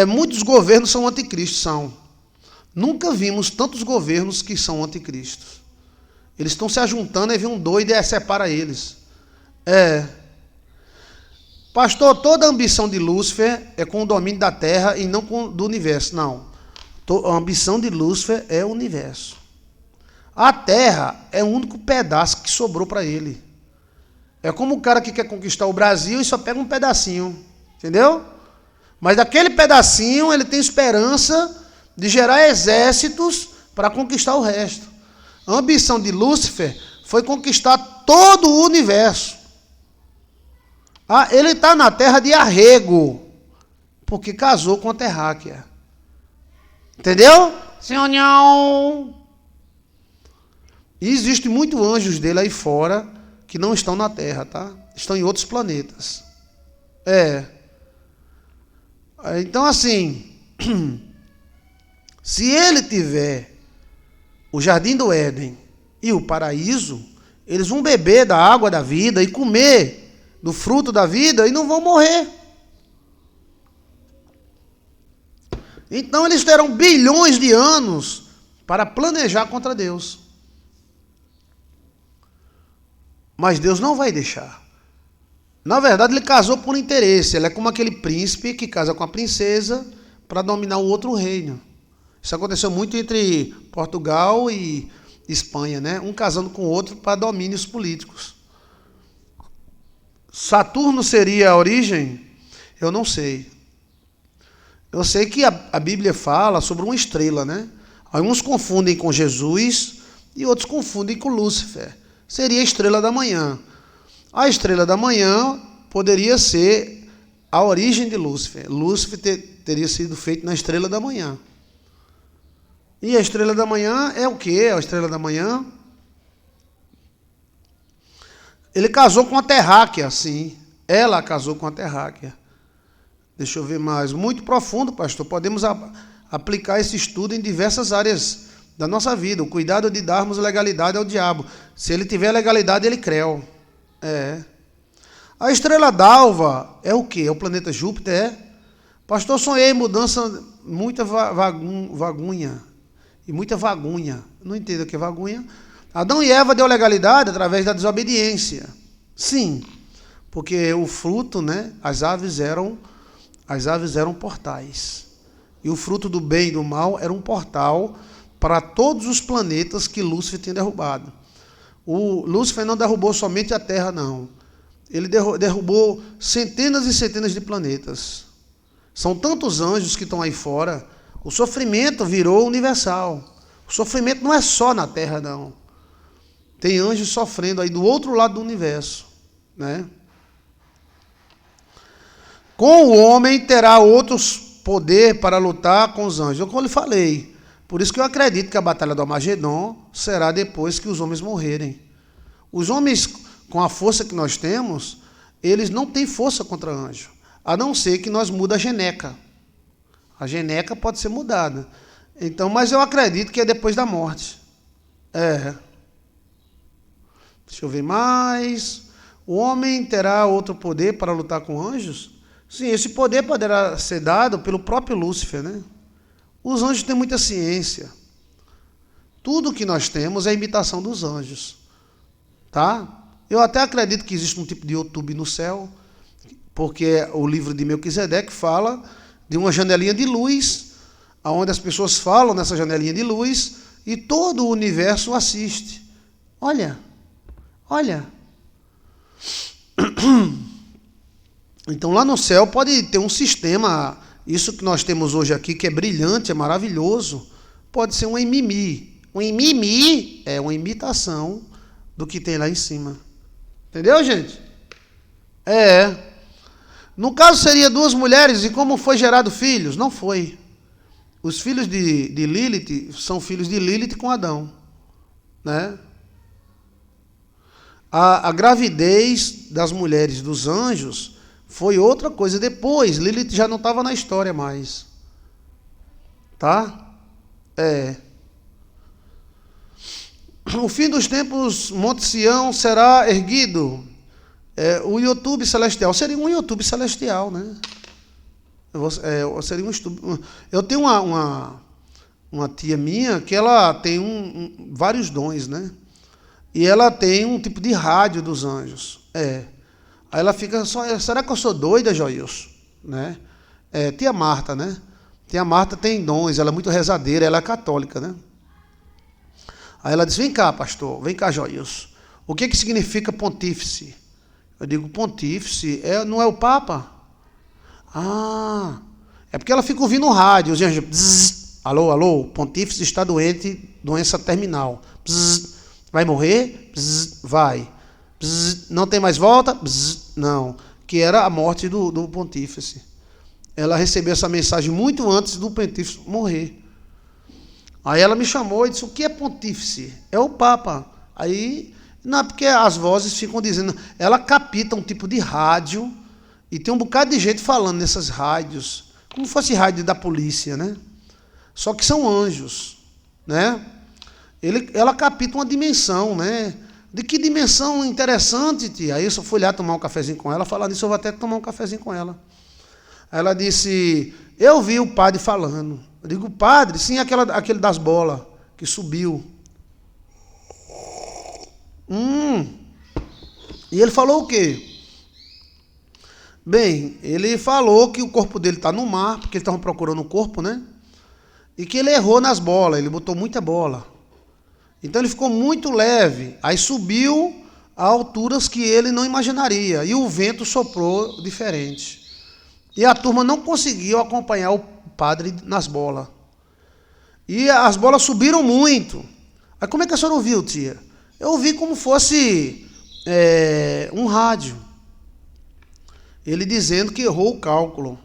muitos governos são anticristos, são. Nunca vimos tantos governos que são anticristos. Eles estão se ajuntando, aí vem um doido e separa eles. Pastor, toda a ambição de Lúcifer é com o domínio da terra e não do universo. Não. A ambição de Lúcifer é o universo. A terra é o único pedaço que sobrou para ele. É como o cara que quer conquistar o Brasil e só pega um pedacinho. Entendeu? Mas daquele pedacinho ele tem esperança de gerar exércitos para conquistar o resto. A ambição de Lúcifer foi conquistar todo o universo. Ele está na terra de arrego, porque casou com a terráquea. Entendeu? Senhor. E existem muitos anjos dele aí fora que não estão na terra, tá? Estão em outros planetas. Então, assim, se ele tiver o jardim do Éden e o paraíso, eles vão beber da água da vida e comer do fruto da vida e não vão morrer. Então, eles terão bilhões de anos para planejar contra Deus. Mas Deus não vai deixar. Na verdade, ele casou por interesse. Ele é como aquele príncipe que casa com a princesa para dominar o outro reino. Isso aconteceu muito entre Portugal e Espanha, né? Um casando com o outro para domínios políticos. Saturno seria a origem? Eu não sei. Eu sei que a Bíblia fala sobre uma estrela, né? Alguns confundem com Jesus e outros confundem com Lúcifer. Seria a estrela da manhã. A estrela da manhã poderia ser a origem de Lúcifer. Lúcifer teria sido feito na estrela da manhã. E a estrela da manhã é o quê? A estrela da manhã? Ele casou com a terráquea, sim. Ela casou com a terráquea. Deixa eu ver mais. Muito profundo, pastor. Podemos aplicar esse estudo em diversas áreas da nossa vida. O cuidado de darmos legalidade ao diabo. Se ele tiver legalidade, ele creu. É. A estrela d'alva é o quê? É o planeta Júpiter, é? Pastor, sonhei mudança, muita vagunha. E muita vagunha. Não entendo o que é vagunha. Adão e Eva deu legalidade através da desobediência. Sim. Porque o fruto, né? As aves eram portais. E o fruto do bem e do mal era um portal para todos os planetas que Lúcifer tinha derrubado. O Lúcifer não derrubou somente a Terra, não. Ele derrubou centenas e centenas de planetas. São tantos anjos que estão aí fora. O sofrimento virou universal. O sofrimento não é só na Terra, não. Tem anjos sofrendo aí do outro lado do universo, né? Com o homem terá outros poder para lutar com os anjos. Como eu lhe falei. Por isso que eu acredito que a batalha do Armagedon será depois que os homens morrerem. Os homens, com a força que nós temos, eles não têm força contra anjo. A não ser que nós mudemos a geneca. A geneca pode ser mudada. Então, mas eu acredito que é depois da morte. É. Deixa eu ver mais. O homem terá outro poder para lutar com anjos? Sim, esse poder poderá ser dado pelo próprio Lúcifer, né? Os anjos têm muita ciência. Tudo que nós temos é imitação dos anjos. Tá? Eu até acredito que existe um tipo de YouTube no céu, porque o livro de Melquisedeque fala de uma janelinha de luz, onde as pessoas falam nessa janelinha de luz e todo o universo assiste. Olha. Então lá no céu pode ter um sistema, isso que nós temos hoje aqui, que é brilhante, é maravilhoso, pode ser um mimimi. Um mimimi é uma imitação do que tem lá em cima. Entendeu, gente? É. No caso seria duas mulheres, e como foi gerado filhos? Não foi. Os filhos de Lilith são filhos de Lilith com Adão. Né? A gravidez das mulheres dos anjos foi outra coisa. Depois, Lilith já não estava na história mais. Tá? É. O fim dos tempos, Monte Sião será erguido. O YouTube celestial. Seria um YouTube celestial, né? Seria um estudo. Eu tenho uma tia minha que ela tem vários dons, né? E ela tem um tipo de rádio dos anjos. Aí ela fica só, será que eu sou doida, Joilson? Né? Tia Marta, né? Tia Marta tem dons, ela é muito rezadeira, ela é católica, né? Aí ela diz, vem cá, pastor, vem cá, Joilson. O que significa pontífice? Eu digo, pontífice não é o Papa? Ah, é porque ela fica ouvindo o rádio, os anjos, bzz, alô, pontífice está doente, doença terminal. Bzz, vai morrer? Bzz, vai. Bzz, não tem mais volta? Bzz, não. Que era a morte do pontífice. Ela recebeu essa mensagem muito antes do pontífice morrer. Aí ela me chamou e disse, o que é pontífice? É o Papa. Aí, não, porque as vozes ficam dizendo, ela capta um tipo de rádio, e tem um bocado de gente falando nessas rádios, como se fosse rádio da polícia, né? Só que são anjos, né? Ela capta uma dimensão, né? De que dimensão interessante, tia. Aí eu só fui lá tomar um cafezinho com ela, falar nisso, eu vou até tomar um cafezinho com ela. Aí ela disse, eu vi o padre falando. Eu digo, padre? Sim, aquele das bolas, que subiu. E ele falou o quê? Bem, ele falou que o corpo dele está no mar, porque eles estavam procurando o corpo, né? E que ele errou nas bolas, ele botou muita bola. Então ele ficou muito leve, aí subiu a alturas que ele não imaginaria, e o vento soprou diferente. E a turma não conseguiu acompanhar o padre nas bolas. E as bolas subiram muito. Aí como é que a senhora ouviu, tia? Eu ouvi como fosse um rádio. Ele dizendo que errou o cálculo.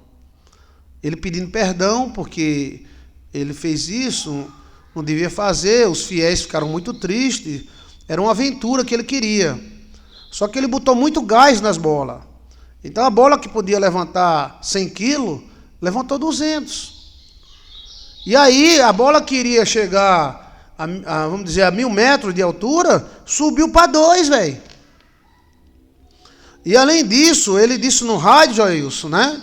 Ele pedindo perdão porque ele fez isso, não devia fazer, os fiéis ficaram muito tristes. Era uma aventura que ele queria. Só que ele botou muito gás nas bolas. Então a bola que podia levantar 100 quilos, levantou 200. E aí a bola que iria chegar vamos dizer, a 1.000 metros de altura, subiu para 2, velho. E além disso, ele disse no rádio, Joilson, né?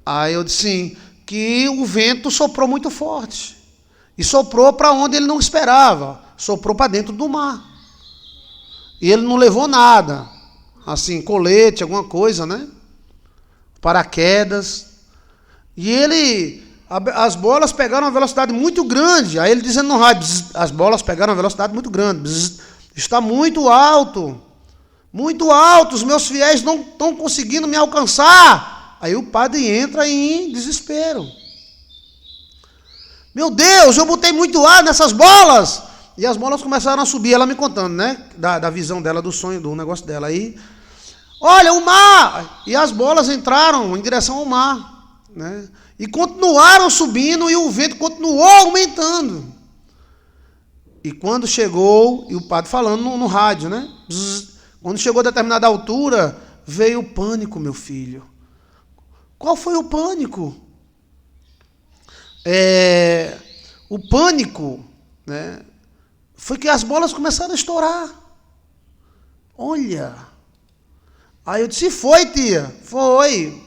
Aí eu disse sim, que o vento soprou muito forte. E soprou para onde ele não esperava. Soprou para dentro do mar. E ele não levou nada. Assim, colete, alguma coisa, né? Paraquedas. E as bolas pegaram uma velocidade muito grande. Aí ele dizendo no rádio, as bolas pegaram uma velocidade muito grande. Está muito alto. Muito alto, os meus fiéis não estão conseguindo me alcançar. Aí o padre entra em desespero. Meu Deus, eu botei muito ar nessas bolas. E as bolas começaram a subir, ela me contando, né? Da visão dela, do sonho, do negócio dela. Aí, olha, o mar! E as bolas entraram em direção ao mar, né? E continuaram subindo e o vento continuou aumentando. E quando chegou, e o padre falando no rádio, né? Quando chegou a determinada altura, veio o pânico, meu filho. Qual foi o pânico? O pânico, né, foi que as bolas começaram a estourar. Olha. Aí eu disse, foi, tia? Foi.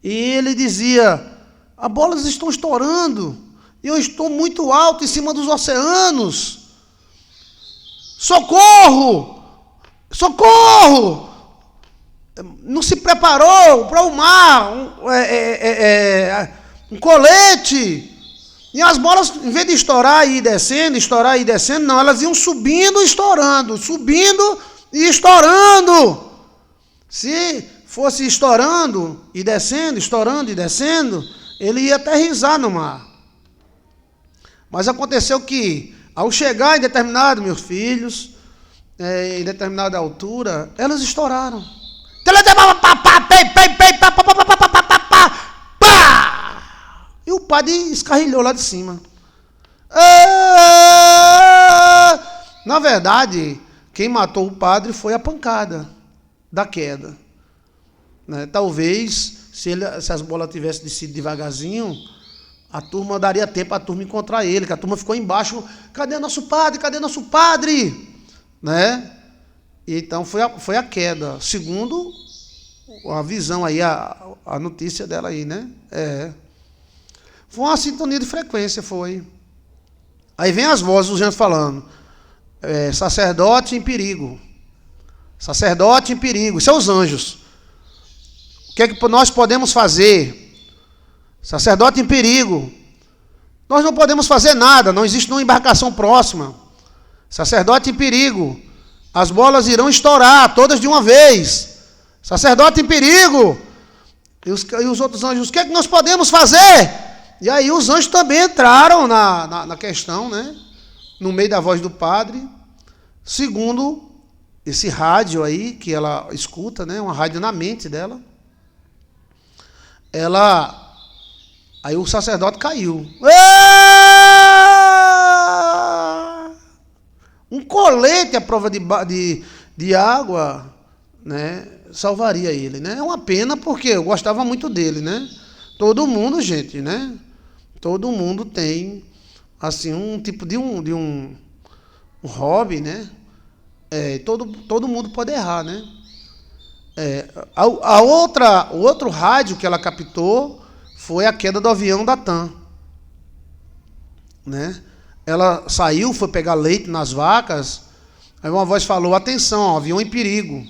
E ele dizia, as bolas estão estourando. E eu estou muito alto em cima dos oceanos. Socorro! Socorro! Não se preparou para o mar, um colete. E as bolas, em vez de estourar e ir descendo, não, elas iam subindo e estourando, subindo e estourando. Se fosse estourando e descendo, ele ia aterrissar no mar. Mas aconteceu que, ao chegar em determinado, meus filhos, em determinada altura, elas estouraram. E o padre escarrilhou lá de cima. Na verdade, quem matou o padre foi a pancada da queda. Né? Talvez, se as bolas tivessem descido devagarzinho, a turma daria tempo a turma encontrar ele, que a turma ficou embaixo. Cadê nosso padre? Cadê nosso padre? Né? Então foi a queda, segundo a visão aí, a notícia dela aí, né? Foi uma sintonia de frequência, foi. Aí vem as vozes dos anjos falando, sacerdote em perigo. Sacerdote em perigo, isso é os anjos. O que é que nós podemos fazer? Sacerdote em perigo. Nós não podemos fazer nada, não existe nenhuma embarcação próxima. Sacerdote em perigo. As bolas irão estourar, todas de uma vez. Sacerdote em perigo. E os outros anjos, o que é que nós podemos fazer? E aí os anjos também entraram na questão, né? No meio da voz do padre. Segundo esse rádio aí, que ela escuta, né? Uma rádio na mente dela. Aí o sacerdote caiu. Um colete à prova de água, né, salvaria ele, né? É uma pena porque eu gostava muito dele, né? Todo mundo, gente, né? Todo mundo tem assim um tipo de um hobby, né? Todo mundo pode errar, né? O outro rádio que ela captou foi a queda do avião da TAM, né? Ela saiu, foi pegar leite nas vacas, aí uma voz falou, atenção, avião em perigo.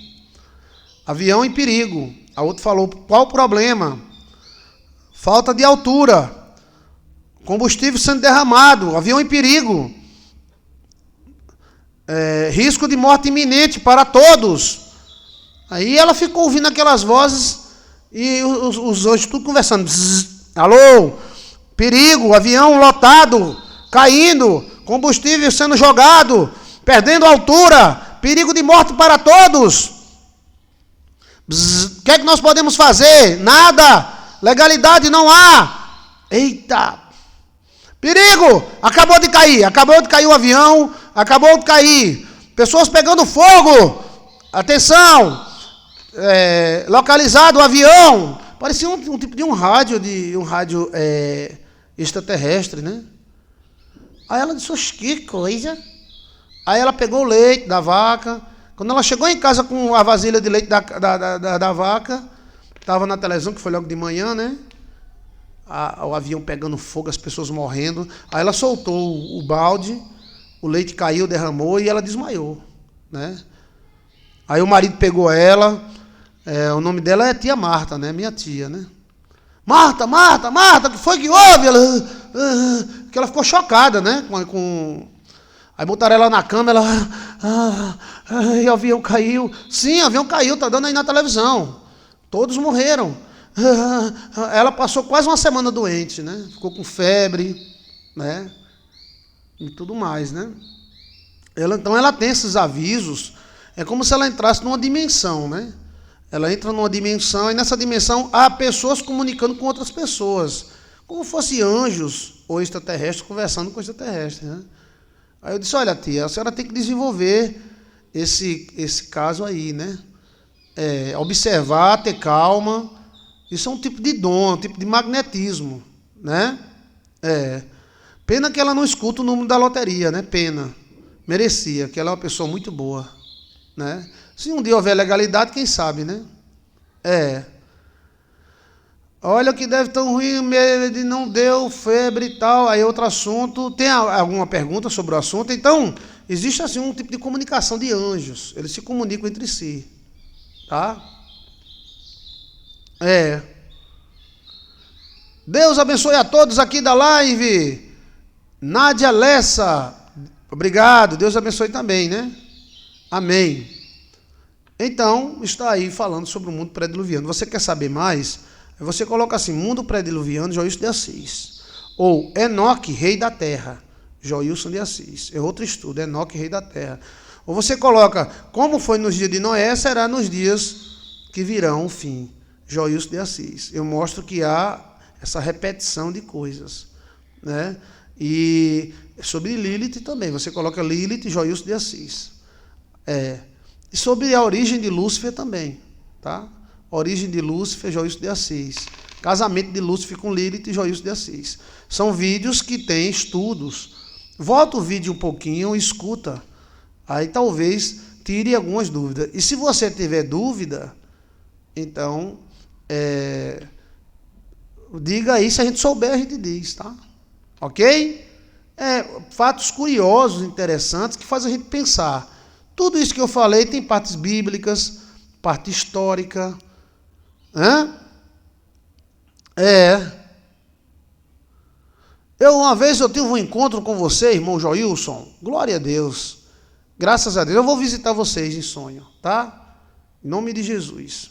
Avião em perigo. A outra falou, qual o problema? Falta de altura. Combustível sendo derramado, avião em perigo. Risco de morte iminente para todos. Aí ela ficou ouvindo aquelas vozes e os anjos tudo conversando. Bzz, Alô? Perigo, avião lotado, caindo, combustível sendo jogado, perdendo altura, perigo de morte para todos. O que é que nós podemos fazer? Nada. Legalidade não há. Eita. Perigo. Acabou de cair o avião, acabou de cair. Pessoas pegando fogo. Atenção. Localizado o avião. Parecia um tipo de um rádio extraterrestre, né? Aí ela disse, oxe, que coisa. Aí ela pegou o leite da vaca. Quando ela chegou em casa com a vasilha de leite da vaca, estava na televisão, que foi logo de manhã, né? O avião pegando fogo, as pessoas morrendo. Aí ela soltou o balde, o leite caiu, derramou e ela desmaiou, né? Aí o marido pegou ela, o nome dela é tia Marta, né? Minha tia, né? Marta, o que foi que houve? Que ela ficou chocada, né? Aí botaram ela na cama, e o avião caiu. Sim, o avião caiu, tá dando aí na televisão. Todos morreram. Ela passou quase uma semana doente, né? Ficou com febre, né? E tudo mais, né? Então ela tem esses avisos. É como se ela entrasse numa dimensão, né? Ela entra numa dimensão e nessa dimensão há pessoas comunicando com outras pessoas. Como fosse anjos ou extraterrestres conversando com extraterrestres, né? Aí eu disse, olha tia, a senhora tem que desenvolver esse caso aí, né? Observar, ter calma. Isso é um tipo de dom, um tipo de magnetismo, né? Pena que ela não escuta o número da loteria, né? Pena. Merecia, que ela é uma pessoa muito boa, né? Se um dia houver legalidade, quem sabe, né? Olha que deve tão ruim, ele não deu febre e tal. Aí outro assunto, tem alguma pergunta sobre o assunto? Então, existe assim um tipo de comunicação de anjos. Eles se comunicam entre si, tá? Deus abençoe a todos aqui da live. Nádia Lessa, obrigado. Deus abençoe também, né? Amém. Então, está aí falando sobre o mundo pré-diluviano. Você quer saber mais? Você coloca assim, mundo pré-diluviano, Joilson de Assis. Ou Enoque, rei da terra, Joilson de Assis. É outro estudo, Enoque, rei da terra. Ou você coloca, como foi nos dias de Noé, será nos dias que virão o fim, Joilson de Assis. Eu mostro que há essa repetição de coisas, né? E sobre Lilith também, você coloca Lilith e Joilson de Assis. E sobre a origem de Lúcifer também, tá? Origem de Lúcifer, Joilson de Assis. Casamento de Lúcifer com Lilith e Joilson de Assis. São vídeos que têm estudos. Volta o vídeo um pouquinho e escuta. Aí talvez tire algumas dúvidas. E se você tiver dúvida, então, diga aí, se a gente souber, a gente diz, tá? Ok? Fatos curiosos, interessantes, que fazem a gente pensar. Tudo isso que eu falei tem partes bíblicas, parte histórica. Uma vez eu tive um encontro com você, irmão Joilson. Glória a Deus. Graças a Deus. Eu vou visitar vocês em sonho, tá? Em nome de Jesus.